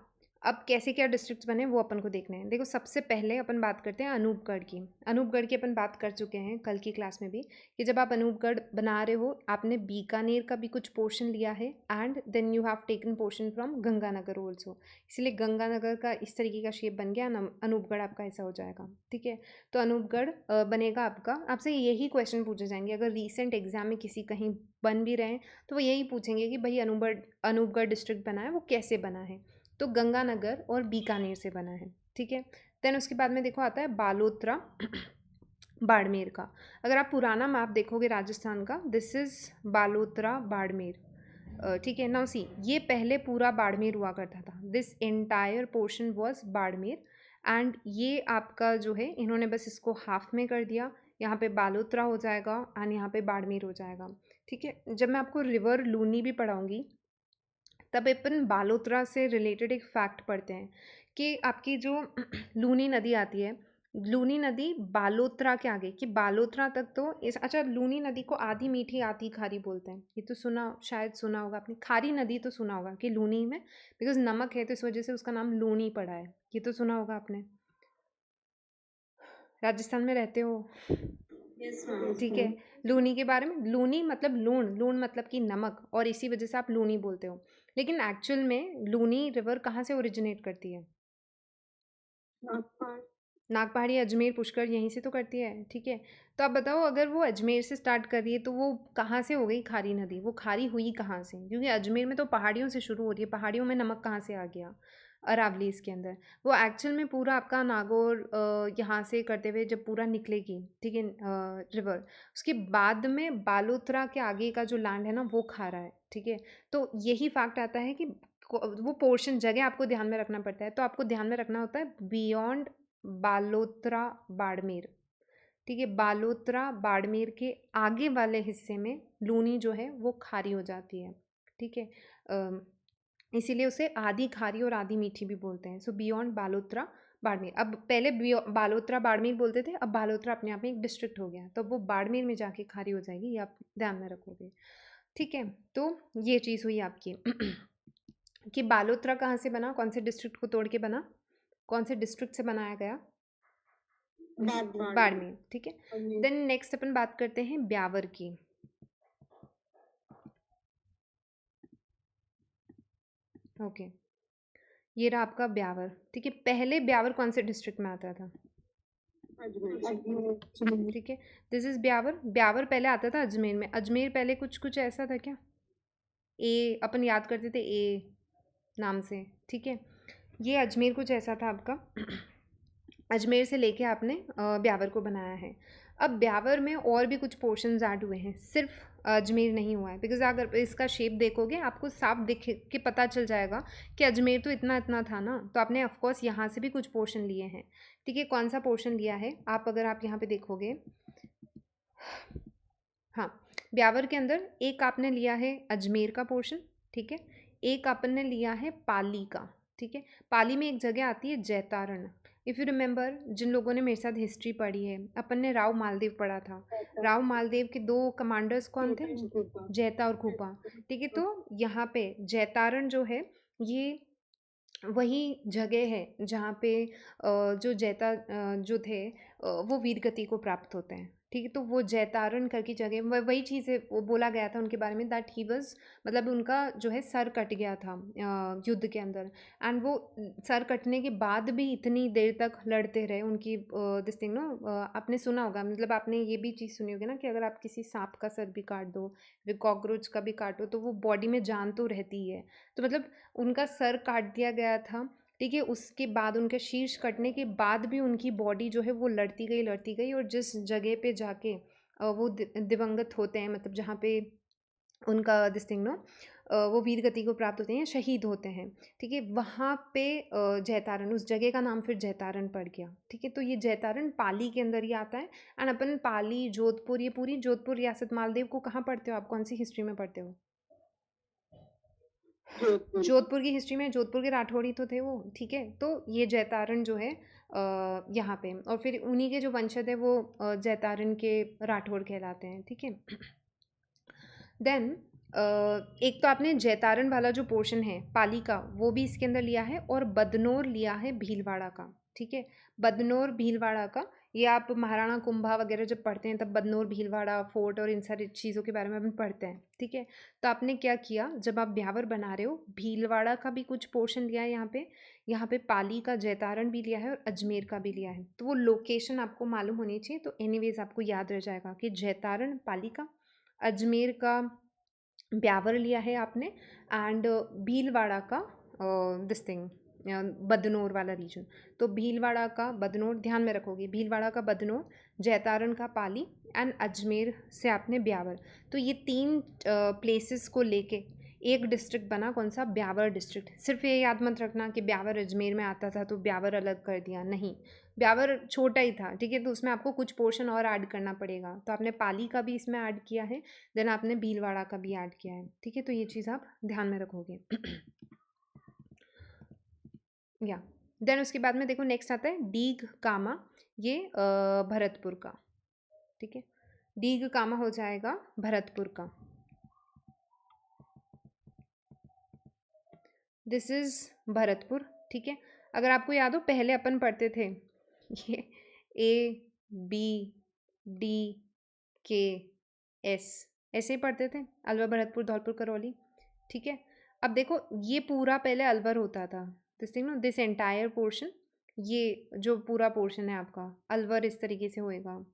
अब कैसे क्या डिस्ट्रिक्ट्स बने वो अपन को देखने हैं। देखो सबसे पहले अपन बात करते हैं अनूपगढ़ की। अनूपगढ़ की अपन बात कर चुके हैं कल की क्लास में भी, कि जब आप अनूपगढ़ बना रहे हो आपने बीकानेर का भी कुछ पोर्शन लिया है, and then you have taken portion from Ganganagar also. इसलिए गंगानगर का इस तरीके का शेप बन गया, अनूपगढ़ आपका ऐसा हो जाएगा। ठीक है, तो अनूपगढ़ बनेगा आपका। आपसे यही क्वेश्चन पूछे जाएंगे अगर रिसेंट एग्जाम में किसी कहीं बन भी रहे हैं तो वो यही पूछेंगे कि भाई अनूपगढ़ डिस्ट्रिक्ट बना है वो कैसे बना है, तो गंगानगर और बीकानेर से बना है। ठीक है, देन उसके बाद में देखो आता है बालोतरा बाड़मेर का। अगर आप पुराना मैप देखोगे राजस्थान का, दिस इज़ बालोतरा बाड़मेर। ठीक है, नाउ सी ये पहले पूरा बाड़मेर हुआ करता था, this entire portion was Barmer, and ये आपका जो है इन्होंने बस इसको हाफ में कर दिया, यहाँ पे बालोतरा हो जाएगा एंड यहाँ पे बाड़मेर हो जाएगा। ठीक है, जब मैं आपको रिवर लूनी भी पढ़ाऊँगी तब अपन बालोतरा से रिलेटेड एक फैक्ट पढ़ते हैं कि आपकी जो लूनी नदी आती है, लूनी नदी बालोतरा के आगे, कि बालोतरा तक तो इस अच्छा लूनी नदी को आधी मीठी आधी खारी बोलते हैं। ये तो शायद सुना होगा आपने। खारी नदी तो सुना होगा कि लूनी में बिकॉज नमक है तो इस वजह से उसका नाम लूनी पड़ा है, ये तो सुना होगा आपने, राजस्थान में रहते हो। Yes ma'am. ठीक है, लूनी के बारे में, लूनी मतलब लूण, लूण मतलब कि नमक, और इसी वजह से आप लूनी बोलते हो। लेकिन एक्चुअल में लूनी रिवर कहाँ से ओरिजिनेट करती है? नागपाल। नागपहाड़ी, अजमेर, पुष्कर यहीं से तो करती है। ठीक है, तो आप बताओ अगर वो अजमेर से स्टार्ट कर रही है तो वो कहाँ से हो गई खारी नदी? वो खारी हुई कहाँ से? क्योंकि अजमेर में तो पहाड़ियों से शुरू हो रही है, पहाड़ियों में नमक कहाँ से आ गया? अरावली इसके अंदर। वो एक्चुअल में पूरा आपका नागौर यहाँ से करते हुए जब पूरा निकलेगी, ठीक है, रिवर, उसके बाद में बालोतरा के आगे का जो लैंड है ना वो खारा है। ठीक है, तो यही फैक्ट आता है कि वो पोर्शन जगह आपको ध्यान में रखना पड़ता है। तो आपको ध्यान में रखना होता है बियॉन्ड बालोतरा बाड़मेर। ठीक है, बालोतरा बाड़मेर के आगे वाले हिस्से में लूनी जो है वो खारी हो जाती है। ठीक है, इसीलिए उसे आधी खारी और आधी मीठी भी बोलते हैं। सो बियॉन्ड बालोतरा बाड़मेर। अब पहले बालोतरा बाड़मेर बोलते थे, अब बालोतरा अपने आप में एक डिस्ट्रिक्ट हो गया, तो वो बाड़मेर में जाके खारी हो जाएगी, ये आप ध्यान में रखोगे। ठीक है, तो ये चीज़ हुई आपकी कि बालोतरा कहाँ से बना, कौन से डिस्ट्रिक्ट को तोड़ के बना, कौन से डिस्ट्रिक्ट से बनाया गया? बाड़मेर। ठीक है, देन नेक्स्ट अपन बात करते हैं ब्यावर की। ओके, ये रहा आपका ब्यावर। ठीक है, पहले ब्यावर कौन से डिस्ट्रिक्ट में आता था? ठीक है, दिस इज ब्यावर। ब्यावर पहले आता था अजमेर में। अजमेर पहले कुछ ऐसा था क्या? ए अपन याद करते थे ए नाम से। ठीक है, ये अजमेर कुछ ऐसा था आपका। अजमेर से लेके आपने ब्यावर को बनाया है। अब ब्यावर में और भी कुछ पोर्शंस ऐड हुए हैं, सिर्फ अजमेर नहीं हुआ है, बिकॉज अगर इसका शेप देखोगे आपको साफ दिख के पता चल जाएगा कि अजमेर तो इतना इतना था ना, तो आपने ऑफकोर्स यहाँ से भी कुछ पोर्शन लिए हैं। ठीक है, कौन सा पोर्शन लिया है आप अगर आप यहाँ पे देखोगे, हाँ, ब्यावर के अंदर एक आपने लिया है अजमेर का पोर्शन। ठीक है, एक आपने लिया है पाली का। ठीक है, पाली में एक जगह आती है जैतारण। इफ़ यू रिमेंबर, जिन लोगों ने मेरे साथ हिस्ट्री पढ़ी है, अपन ने राव मालदेव पढ़ा था। राव मालदेव के दो कमांडर्स कौन थे? जैता और खूपा। ठीक है, तो यहाँ पे जैतारण जो है ये वही जगह है जहाँ पे जो जो थे वो वीर गति को प्राप्त होते हैं, ठीक है। तो वो जैतारण करके जगह वही चीज़ है, वो बोला गया था उनके बारे में दैट ही वाज, मतलब उनका जो है सर कट गया था युद्ध के अंदर। एंड वो सर कटने के बाद भी इतनी देर तक लड़ते रहे। उनकी दिस थिंग नो, आपने सुना होगा, मतलब आपने ये भी चीज़ सुनी होगी ना कि अगर आप किसी सांप का सर भी काट दो, फिर कॉकरोच का भी काटो, तो वो बॉडी में जान तो रहती ही है। तो मतलब उनका सर काट दिया गया था, ठीक है। उसके बाद उनके शीर्ष कटने के बाद भी उनकी बॉडी जो है वो लड़ती गई, और जिस जगह पे जाके वो दिवंगत होते हैं, मतलब जहाँ पे उनका दिस थिंग नो वो वीर गति को प्राप्त होते हैं, शहीद होते हैं, ठीक है। वहाँ पे जैतारण, उस जगह का नाम फिर जैतारण पड़ गया, ठीक है। तो ये जैतारण पाली के अंदर ही आता है। एंड अपन पाली, जोधपुर, ये पूरी जोधपुर रियासत मालदीव को कहाँ पढ़ते हो आप, कौन सी हिस्ट्री में पढ़ते हो? जोधपुर। जोधपुर की हिस्ट्री में जोधपुर के राठौड़ी तो थे वो, ठीक है। तो ये जैतारण जो है यहाँ पे, और फिर उन्हीं के जो वंशज है वो जैतारण के राठौड़ कहलाते हैं, ठीक है। देन एक तो आपने जैतारण वाला जो पोर्शन है पाली का वो भी इसके अंदर लिया है, और बदनौर लिया है भीलवाड़ा का, ठीक है। बदनौर भीलवाड़ा का, ये आप महाराणा कुंभा वगैरह जब पढ़ते हैं तब बदनौर भीलवाड़ा फोर्ट और इन सारी चीज़ों के बारे में अपन पढ़ते हैं, ठीक है। तो आपने क्या किया, जब आप ब्यावर बना रहे हो, भीलवाड़ा का भी कुछ पोर्शन लिया है यहाँ पे पाली का जैतारण भी लिया है और अजमेर का भी लिया है। तो वो लोकेशन आपको मालूम होनी चाहिए, तो एनीवेज आपको याद रह जाएगा कि जैतारण पाली का, अजमेर का ब्यावर लिया है आपने, एंड भीलवाड़ा का दिस थिंग बदनौर वाला रीजन। तो भीलवाड़ा का बदनौर ध्यान में रखोगे, भीलवाड़ा का बदनौर, जैतारण का पाली, एंड अजमेर से आपने ब्यावर। तो ये तीन प्लेसेस को लेके एक डिस्ट्रिक्ट बना, कौन सा, ब्यावर डिस्ट्रिक्ट। सिर्फ ये याद मत रखना कि ब्यावर अजमेर में आता था तो ब्यावर अलग कर दिया, नहीं, ब्यावर छोटा ही था, ठीक है। तो उसमें आपको कुछ पोर्शन और ऐड करना पड़ेगा, तो आपने पाली का भी इसमें ऐड किया है, देन आपने भीलवाड़ा का भी ऐड किया है, ठीक है। तो ये चीज़ आप ध्यान में रखोगे। या देन उसके बाद में देखो नेक्स्ट आता है डीग कामा, ये भरतपुर का, ठीक है। डीग कामा हो जाएगा भरतपुर का। दिस इज भरतपुर, ठीक है। अगर आपको याद हो पहले अपन पढ़ते थे ये ए बी डी के एस, ऐसे ही पढ़ते थे, अलवर, भरतपुर, धौलपुर, करौली, ठीक है। अब देखो ये पूरा पहले अलवर होता था, this thing no, this entire portion, ये जो पूरा पोर्शन है आपका अलवर इस तरीके से होएगा,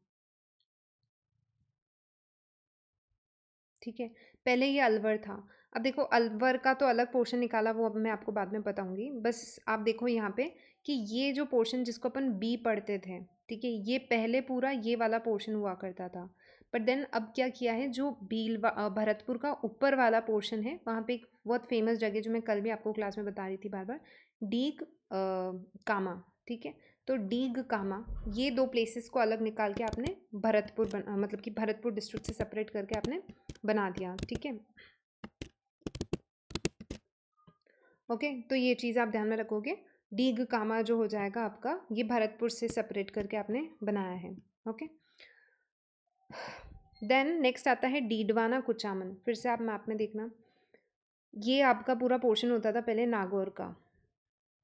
ठीक है। पहले ये अलवर था। अब देखो अलवर का तो अलग पोर्शन निकाला, वो अब मैं आपको बाद में बताऊंगी। बस आप देखो यहाँ पे कि ये जो पोर्शन जिसको अपन बी पढ़ते थे, ठीक है, ये पहले पूरा ये वाला पोर्शन हुआ करता था। बट देन अब क्या किया है, जो भरतपुर का ऊपर वाला पोर्शन है, वहाँ पे एक बहुत फेमस जगह जो मैं कल भी आपको क्लास में बता रही थी बार बार, डीग कामा, ठीक है। तो डीग कामा, ये दो प्लेसेस को अलग निकाल के आपने मतलब कि भरतपुर डिस्ट्रिक्ट से सेपरेट करके आपने बना दिया, ठीक है। ओके, तो ये चीज़ आप ध्यान में रखोगे, डीग कामा जो हो जाएगा आपका, ये भरतपुर से सेपरेट करके आपने बनाया है, ओके। देन नेक्स्ट आता है डीडवाना कुचामन, फिर से आप मैप में देखना, ये आपका पूरा पोर्शन होता था पहले नागौर का,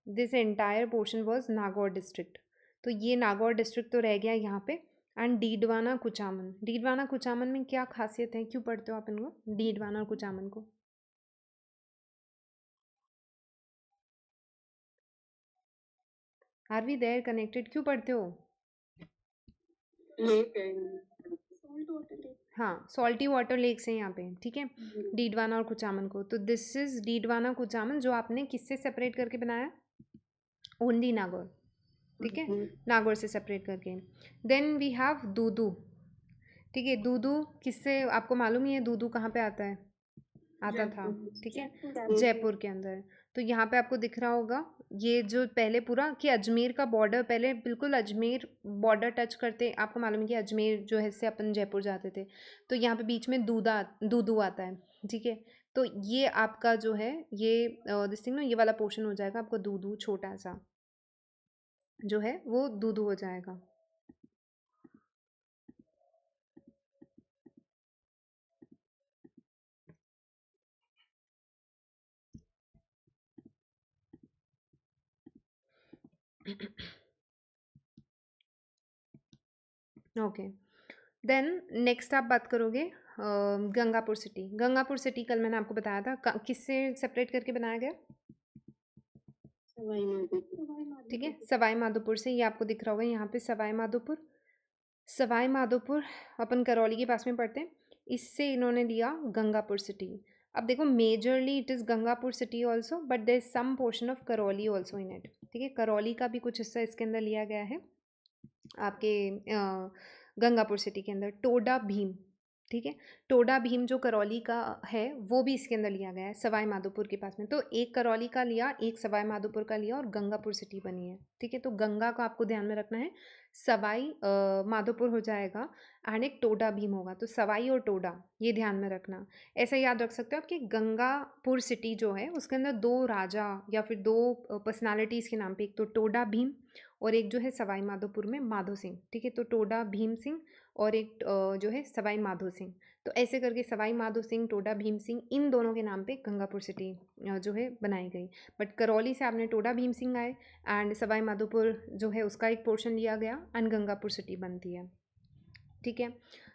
this entire portion was Nagaur district. तो ये नागौर डिस्ट्रिक्ट तो रह गया यहाँ पे। एंड डीडवाना कुचामन, डीडवाना कुचामन में क्या खासियत है, क्यों पढ़ते हो आप इनको, डीडवाना और कुचामन को? आर वी देयर कनेक्टेड, क्यों पढ़ते हो? लेक है, सॉल्ट वाटर लेक। हाँ, सॉल्टी वाटर लेक्स हैं यहाँ पे, ठीक है, डीडवाना और कुचामन को। तो दिस इज डीडवाना कुचामन, जो आपने किससे सेपरेट करके बनाया, ओनली नागौर, ठीक है, नागौर से सेपरेट करके। देन वी हैव दूदू, ठीक है। दूदू किससे, आपको मालूम ही है दूदू कहाँ पे आता है, आता था, ठीक है, जयपुर के अंदर। तो यहाँ पे आपको दिख रहा होगा ये जो पहले पूरा कि अजमेर का बॉर्डर, पहले बिल्कुल अजमेर बॉर्डर टच करते, आपको मालूम है कि अजमेर जो है से अपन जयपुर जाते थे, तो यहाँ पे बीच में दूदू आता है, ठीक है। तो ये आपका जो है ये दिस थिंग ना, ये वाला पोर्शन हो जाएगा आपको दूदू, छोटा सा जो है वो दूदू हो जाएगा। ओके, देन नेक्स्ट आप बात करोगे गंगापुर सिटी। गंगापुर सिटी कल मैंने आपको बताया था किससे सेपरेट करके बनाया गया, सवाई माधोपुर। ठीक है, सवाई माधोपुर से। ये आपको दिख रहा होगा यहाँ पे सवाई माधोपुर। सवाई माधोपुर अपन करौली के पास में पड़ते हैं, इससे इन्होंने लिया गंगापुर सिटी। अब देखो majorly it is Gangapur city also, but there is some portion of Karauli also in it, ठीक है। करौली का भी कुछ हिस्सा इसके अंदर लिया गया है आपके गंगापुर सिटी के अंदर। टोडा भीम, ठीक है, टोडा भीम जो करौली का है वो भी इसके अंदर लिया गया है सवाई माधोपुर के पास में। तो एक करौली का लिया, एक सवाई माधोपुर का लिया और गंगापुर सिटी बनी है, ठीक है। तो गंगा को आपको ध्यान में रखना है, सवाई माधोपुर हो जाएगा एंड एक टोडा भीम होगा। तो सवाई और टोडा ये ध्यान में रखना। ऐसा याद रख सकते हो आप कि गंगापुर सिटी जो है उसके अंदर दो राजा या फिर दो पर्सनालिटीज़ के नाम पे, एक तो टोडा भीम और एक जो है सवाई माधोपुर में माधो सिंह, ठीक है। तो टोडा भीम सिंह और एक जो है सवाई माधो सिंह। तो ऐसे करके सवाई माधो सिंह, टोडा भीम सिंह, इन दोनों के नाम पे गंगापुर सिटी जो है बनाई गई। बट करौली से आपने टोडा भीम सिंह आए एंड सवाई माधोपुर जो है उसका एक पोर्शन लिया गया एंड गंगापुर सिटी बनती है, ठीक है।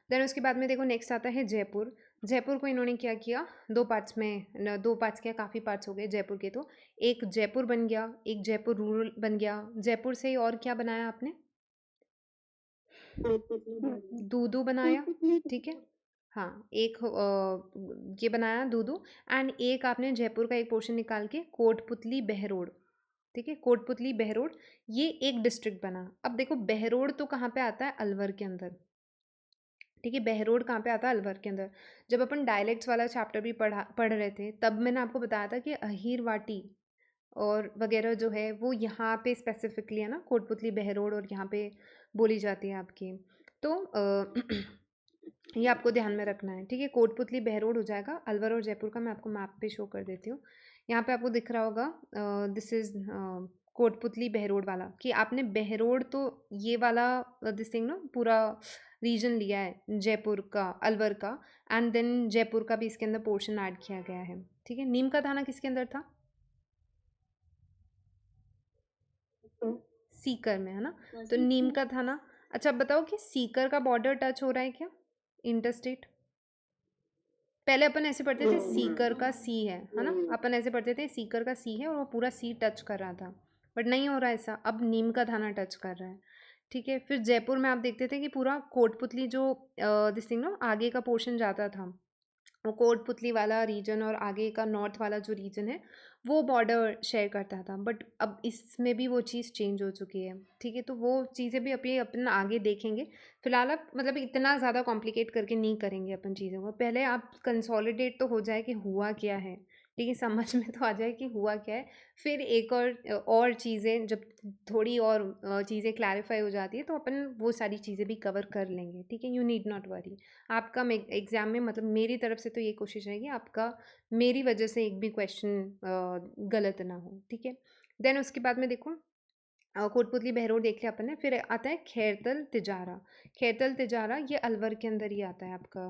देन उसके बाद में देखो नेक्स्ट आता है जयपुर। जयपुर को इन्होंने क्या किया, दो पार्ट्स में, दो पार्ट्स क्या काफ़ी पार्ट्स हो गए जयपुर के। तो एक जयपुर बन गया, एक जयपुर रूरल बन गया। जयपुर से और क्या बनाया आपने, दूदू बनाया, ठीक है। हाँ, एक ये बनाया दूदू एंड एक आपने जयपुर का एक पोर्शन निकाल के कोटपुतली बहरोड, ठीक है, कोटपुतली बहरोड, ये एक डिस्ट्रिक्ट बना। अब देखो बहरोड तो कहाँ पे आता है, अलवर के अंदर, ठीक है। बहरोड कहाँ पे आता है, अलवर के अंदर। जब अपन डायलेक्ट्स वाला चैप्टर भी पढ़ रहे थे तब मैंने आपको बताया था कि अहीरवाटी और वगैरह जो है वो यहाँ पे स्पेसिफिकली है ना, कोटपुतली बहरोड और यहाँ पे बोली जाती है आपकी। तो ये आपको ध्यान में रखना है, ठीक है। कोटपुतली बहरोड हो जाएगा। अलवर और जयपुर का मैं आपको मैप पे शो कर देती हूँ। यहाँ पे आपको दिख रहा होगा दिस इज़ कोटपुतली बहरोड वाला, कि आपने बहरोड तो ये वाला दिस थिंग ना पूरा रीजन लिया है जयपुर का, अलवर का, एंड देन जयपुर का भी इसके अंदर पोर्शन ऐड किया गया है, ठीक है। नीम का थाना किसके अंदर था, सीकर में, है ना। तो नीम का थाना, अच्छा अब बताओ कि सीकर का बॉर्डर टच हो रहा है क्या इंटरस्टेट। पहले अपन ऐसे पढ़ते थे सीकर का सी है ना, अपन ऐसे पढ़ते थे सीकर का सी है और वो पूरा सी टच कर रहा था, बट नहीं हो रहा ऐसा, अब नीम का थाना टच कर रहा है, ठीक है। फिर जयपुर में आप देखते थे कि पूरा कोटपुतली जो दिस थिंग ना आगे का पोर्शन जाता था, वो कोटपुतली वाला रीजन और आगे का नॉर्थ वाला जो रीजन है वो बॉर्डर शेयर करता था। बट अब इसमें भी वो चीज़ चेंज हो चुकी है, ठीक है। तो वो चीज़ें भी अभी अपन आगे देखेंगे। फिलहाल आप मतलब इतना ज़्यादा कॉम्प्लिकेट करके नहीं करेंगे अपन चीज़ों को, पहले आप कंसोलिडेट तो हो जाए कि हुआ क्या है, ठीक है, समझ में तो आ जाए कि हुआ क्या है। फिर एक और चीज़ें जब थोड़ी और चीज़ें क्लैरिफाई हो जाती है तो अपन वो सारी चीज़ें भी कवर कर लेंगे, ठीक है। You need not worry. आपका एग्ज़ाम में मतलब मेरी तरफ से तो ये कोशिश रहेगी आपका मेरी वजह से एक भी क्वेश्चन गलत ना हो, ठीक है। देन उसके बाद में देखो कोटपुतली बहरोड देख लिया अपन ने। फिर आता है खैरतल तिजारा। खैरतल तिजारा ये अलवर के अंदर ही आता है आपका,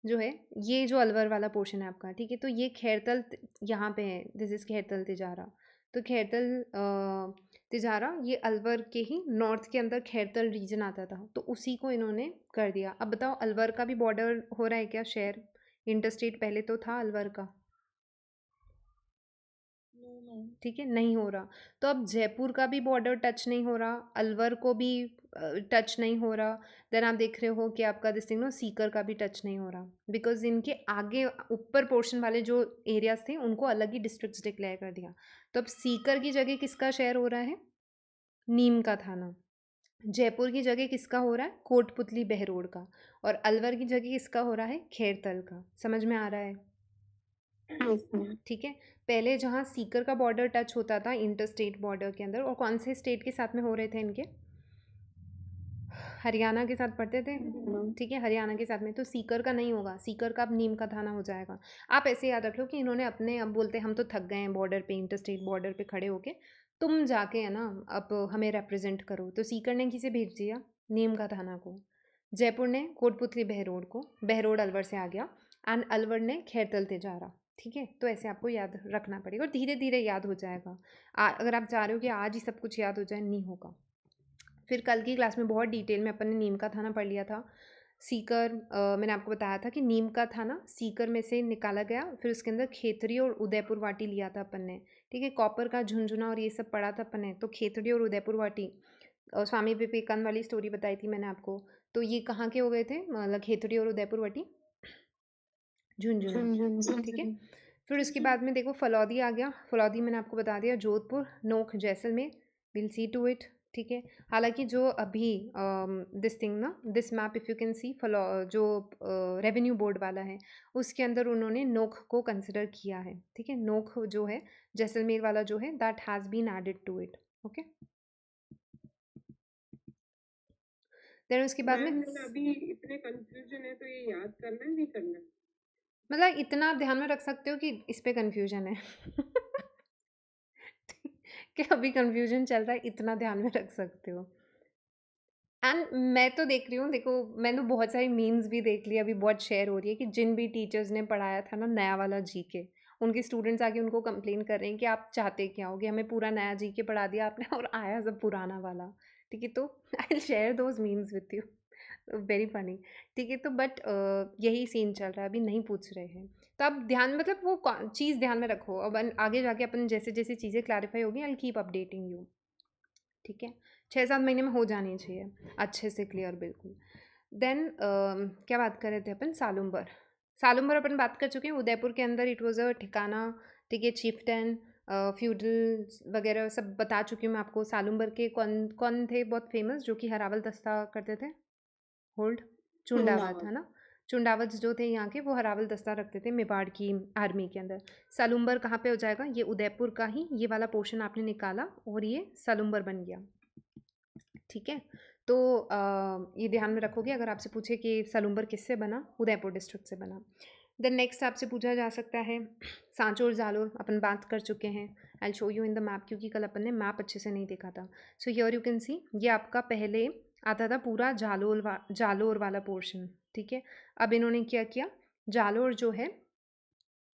जो है ये जो अलवर वाला पोर्शन है आपका, ठीक है। तो ये खैरतल यहाँ पे है, दिस इज़ खैरतल तिजारा। तो खैरतल तिजारा ये अलवर के ही नॉर्थ के अंदर खैरतल रीजन आता था, तो उसी को इन्होंने कर दिया। अब बताओ अलवर का भी बॉर्डर हो रहा है क्या शेयर, इंटरस्टेट पहले तो था अलवर का, ठीक है, नहीं हो रहा। तो अब जयपुर का भी बॉर्डर टच नहीं हो रहा, अलवर को भी टच नहीं हो रहा। देन आप देख रहे हो कि आपका दिस थिंग नो सीकर का भी टच नहीं हो रहा, बिकॉज इनके आगे ऊपर पोर्शन वाले जो एरियाज थे उनको अलग ही डिस्ट्रिक्ट्स डिक्लेयर कर दिया। तो अब सीकर की जगह किसका शेयर हो रहा है, नीम का थाना। जयपुर की जगह किसका हो रहा है, कोटपुतली बहरोड का। और अलवर की जगह किसका हो रहा है, खैरतल का। समझ में आ रहा है, ठीक है। पहले जहाँ सीकर का बॉर्डर टच होता था इंटर स्टेट बॉर्डर के अंदर, और कौन से स्टेट के साथ में हो रहे थे इनके, हरियाणा के साथ पढ़ते थे, ठीक है, हरियाणा के साथ में। तो सीकर का नहीं होगा, सीकर का अब नीम का थाना हो जाएगा। आप ऐसे याद रख लो कि इन्होंने अपने, अब बोलते हम तो थक गए हैं बॉर्डर पे, इंटर स्टेट बॉर्डर पे खड़े होके, तुम जाके है ना अब हमें रिप्रेजेंट करो। तो सीकर ने किसे भेज दिया, नीम का थाना को। जयपुर ने कोटपुतली बहरोड को, बहरोड अलवर से आ गया, एंड अलवर ने खैरतल तिजारा, ठीक है, तो ऐसे आपको याद रखना पड़ेगा और धीरे धीरे याद हो जाएगा। अगर आप चाह रहे हो कि आज ही सब कुछ याद हो जाए, नहीं होगा। फिर कल की क्लास में बहुत डिटेल में अपन ने नीम का थाना पढ़ लिया था। सीकर मैंने आपको बताया था कि नीम का थाना सीकर में से निकाला गया, फिर उसके अंदर खेतड़ी और उदयपुर वाटी लिया था अपन ने। ठीक है, कॉपर का झुंझुना और ये सब पढ़ा था अपन ने। तो खेतड़ी और उदयपुर वाटी, स्वामी विवेकानंद वाली स्टोरी बताई थी मैंने आपको। तो ये कहाँ के हो गए थे, मतलब खेतड़ी और उदयपुर वाटी झुंझुनू। ठीक है, फिर उसके बाद में देखो फलौदी आ गया। फलौदी मैंने आपको बता दिया, Jodhpur, Nokha, Jaisalmer, will see to it. ठीक है, हालांकि जो अभी दिस थिंग ना, this map if you can see, जो रेवेन्यू बोर्ड वाला है उसके अंदर उन्होंने नोख को कंसिडर किया है। ठीक है, नोख जो है जैसलमेर वाला जो है, that has been added to it. Okay, then उसके बाद में अभी इतने कंफ्यूजन है तो ये याद करना है नहीं करना, मतलब इतना आप ध्यान में रख सकते हो कि इस पे कंफ्यूजन है कि अभी कंफ्यूजन चल रहा है, इतना ध्यान में रख सकते हो। एंड मैं तो देख रही हूँ, देखो मैंने बहुत सारी मीम्स भी देख ली, अभी बहुत शेयर हो रही है कि जिन भी टीचर्स ने पढ़ाया था ना नया वाला जीके, उनके स्टूडेंट्स आके उनको कंप्लेन कर रहे हैं कि आप चाहते क्या हो, कि हमें पूरा नया जीके पढ़ा दिया आपने और आया सब पुराना वाला। ठीक है, तो I will share those memes with you, very funny. ठीक है, तो बट यही सीन चल रहा है, अभी नहीं पूछ रहे हैं। तो आप ध्यान, मतलब वो चीज़ ध्यान में रखो। अब आगे जाके अपन जैसे जैसे चीज़ें क्लैरिफाई होगी, I will keep updating you. ठीक है, 6-7 महीने में हो जानी चाहिए अच्छे से क्लियर, बिल्कुल। देन क्या बात कर रहे थे अपन, सालुम्बर। सालुम्बर अपन बात कर चुके हैं। उदयपुर के अंदर इट वॉज अ ठिकाना। ठीक है, चिफ्टन, फ्यूडल वगैरह सब बता चुकी हूँ मैं आपको। सालुम्बर के कौन कौन थे बहुत फेमस, जो कि हरावल दस्ता करते थे, होल्ड, चुंडावत है ना। चुंडावत जो थे यहाँ के, वो हरावल दस्ता रखते थे मेवाड़ की आर्मी के अंदर। सालुम्बर कहाँ पे हो जाएगा, ये उदयपुर का ही ये वाला पोर्शन आपने निकाला और ये सालुम्बर बन गया। ठीक है, तो ये ध्यान में रखोगे अगर आपसे पूछे कि सालुम्बर किससे बना, उदयपुर डिस्ट्रिक्ट से बना। देन नेक्स्ट आपसे पूछा जा सकता है सांचौर जालोर, अपन बात कर चुके हैं। I show you in the map, क्योंकि कल अपन ने मैप अच्छे से नहीं देखा था। सो हियर यू कैन सी, ये आपका पहले आता था पूरा जालोर वाला पोर्शन। ठीक है, अब इन्होंने क्या किया, जालोर जो है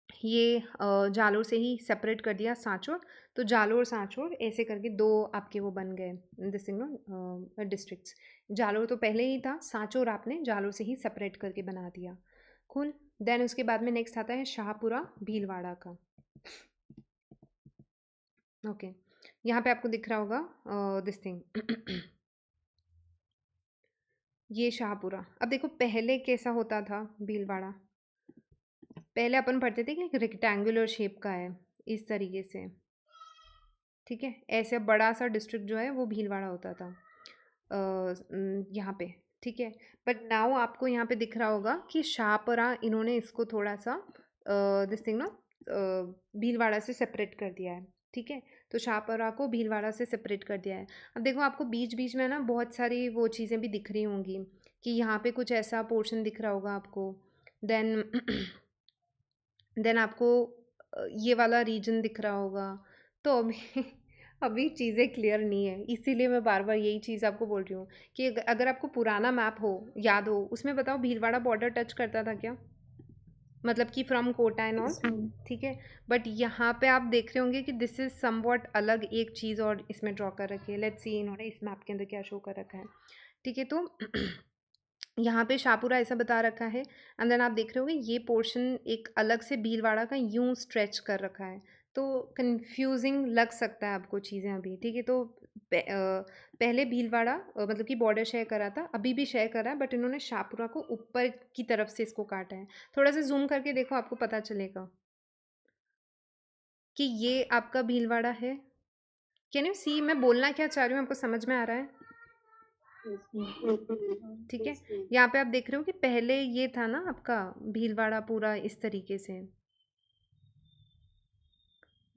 ये जालोर से ही सेपरेट कर दिया सांचौर। तो जालोर सांचौर ऐसे करके दो आपके वो बन गए दिस नो डिस्ट्रिक्ट्स। जालोर तो पहले ही था, सांचौर आपने जालोर से ही सेपरेट करके बना दिया। कूल। देन उसके बाद में नेक्स्ट आता है शाहपुरा भीलवाड़ा का। ओके, यहाँ पे आपको दिख रहा होगा दिस थिंग ये शाहपुरा। अब देखो पहले कैसा होता था भीलवाड़ा, पहले अपन पढ़ते थे कि एक रेक्टेंगुलर शेप का है इस तरीके से। ठीक है, ऐसे बड़ा सा डिस्ट्रिक्ट जो है वो भीलवाड़ा होता था यहाँ पे। ठीक है, बट नाउ आपको यहाँ पे दिख रहा होगा कि शाहपुरा इन्होंने इसको थोड़ा सा दिस थिंग ना भीलवाड़ा से सेपरेट कर दिया है। ठीक है, तो शाहपुरा को भीलवाड़ा से सेपरेट कर दिया है। अब देखो आपको बीच बीच में ना बहुत सारी वो चीज़ें भी दिख रही होंगी कि यहाँ पे कुछ ऐसा पोर्शन दिख रहा होगा आपको। देन आपको ये वाला रीजन दिख रहा होगा। तो अभी अभी चीज़ें क्लियर नहीं है, इसीलिए मैं बार बार यही चीज़ आपको बोल रही हूँ कि अगर आपको पुराना मैप हो याद हो, उसमें बताओ भीलवाड़ा बॉर्डर टच करता था क्या, मतलब कि फ्रॉम कोटा एंड ऑल। ठीक है, बट यहाँ पे आप देख रहे होंगे कि दिस इज़ समवॉट अलग एक चीज़ और इसमें ड्रॉ कर रखी है। लेट्स सी इन्होंने इस मैप के अंदर क्या शो कर रखा है। ठीक है, तो यहाँ पे शाहपुरा ऐसा बता रखा है, एंड देन आप देख रहे होगे ये पोर्शन एक अलग से भीलवाड़ा का यूं स्ट्रेच कर रखा है। तो कंफ्यूजिंग लग सकता है आपको चीज़ें अभी। ठीक है, तो पहले भीलवाड़ा मतलब कि बॉर्डर शेयर करा था, अभी भी शेयर करा है, बट इन्होंने शाहपुरा को ऊपर की तरफ से इसको काटा है। थोड़ा सा जूम करके देखो, आपको पता चलेगा कि ये आपका भीलवाड़ा है। कैन यू सी मैं बोलना क्या चाह रही हूँ, आपको समझ में आ रहा है? ठीक है, यहाँ पे आप देख रहे हो कि पहले ये था ना आपका भीलवाड़ा पूरा इस तरीके से,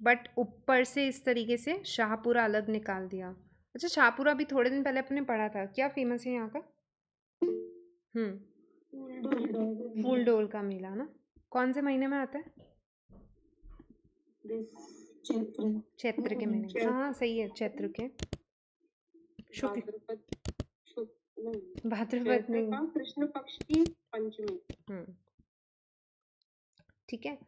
बट ऊपर से इस तरीके से शाहपुरा अलग निकाल दिया। अच्छा, शाहपुरा भी थोड़े दिन पहले अपने पढ़ा था, क्या फेमस है यहाँ का? फूल डोल का मेला ना, कौन से महीने में आता है? चैत्र के महीने में। हाँ सही है, चैत्र के शुक्ल भाद्रपद नहीं, कृष्ण पक्ष की पंचमी। ठीक है,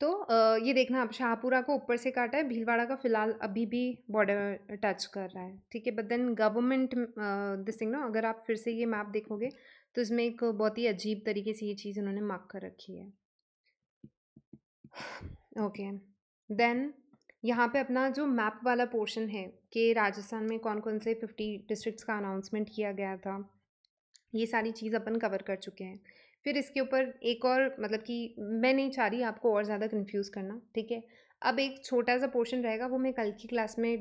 तो ये देखना आप शाहपुरा को ऊपर से काटा है, भीलवाड़ा का फ़िलहाल अभी भी बॉर्डर टच कर रहा है, ठीक है। But then government this thing ना, अगर आप फिर से ये मैप देखोगे तो इसमें एक बहुत ही अजीब तरीके से ये चीज़ उन्होंने मार्क कर रखी है। ओके, देन यहाँ पे अपना जो मैप वाला पोर्शन है कि राजस्थान में कौन कौन से 50 डिस्ट्रिक्ट्स का अनाउंसमेंट किया गया था, ये सारी चीज़ अपन कवर कर चुके हैं। फिर इसके ऊपर एक और, मतलब कि मैं नहीं चाह रही आपको और ज़्यादा कंफ्यूज करना, ठीक है। अब एक छोटा सा पोर्शन रहेगा, वो मैं कल की क्लास में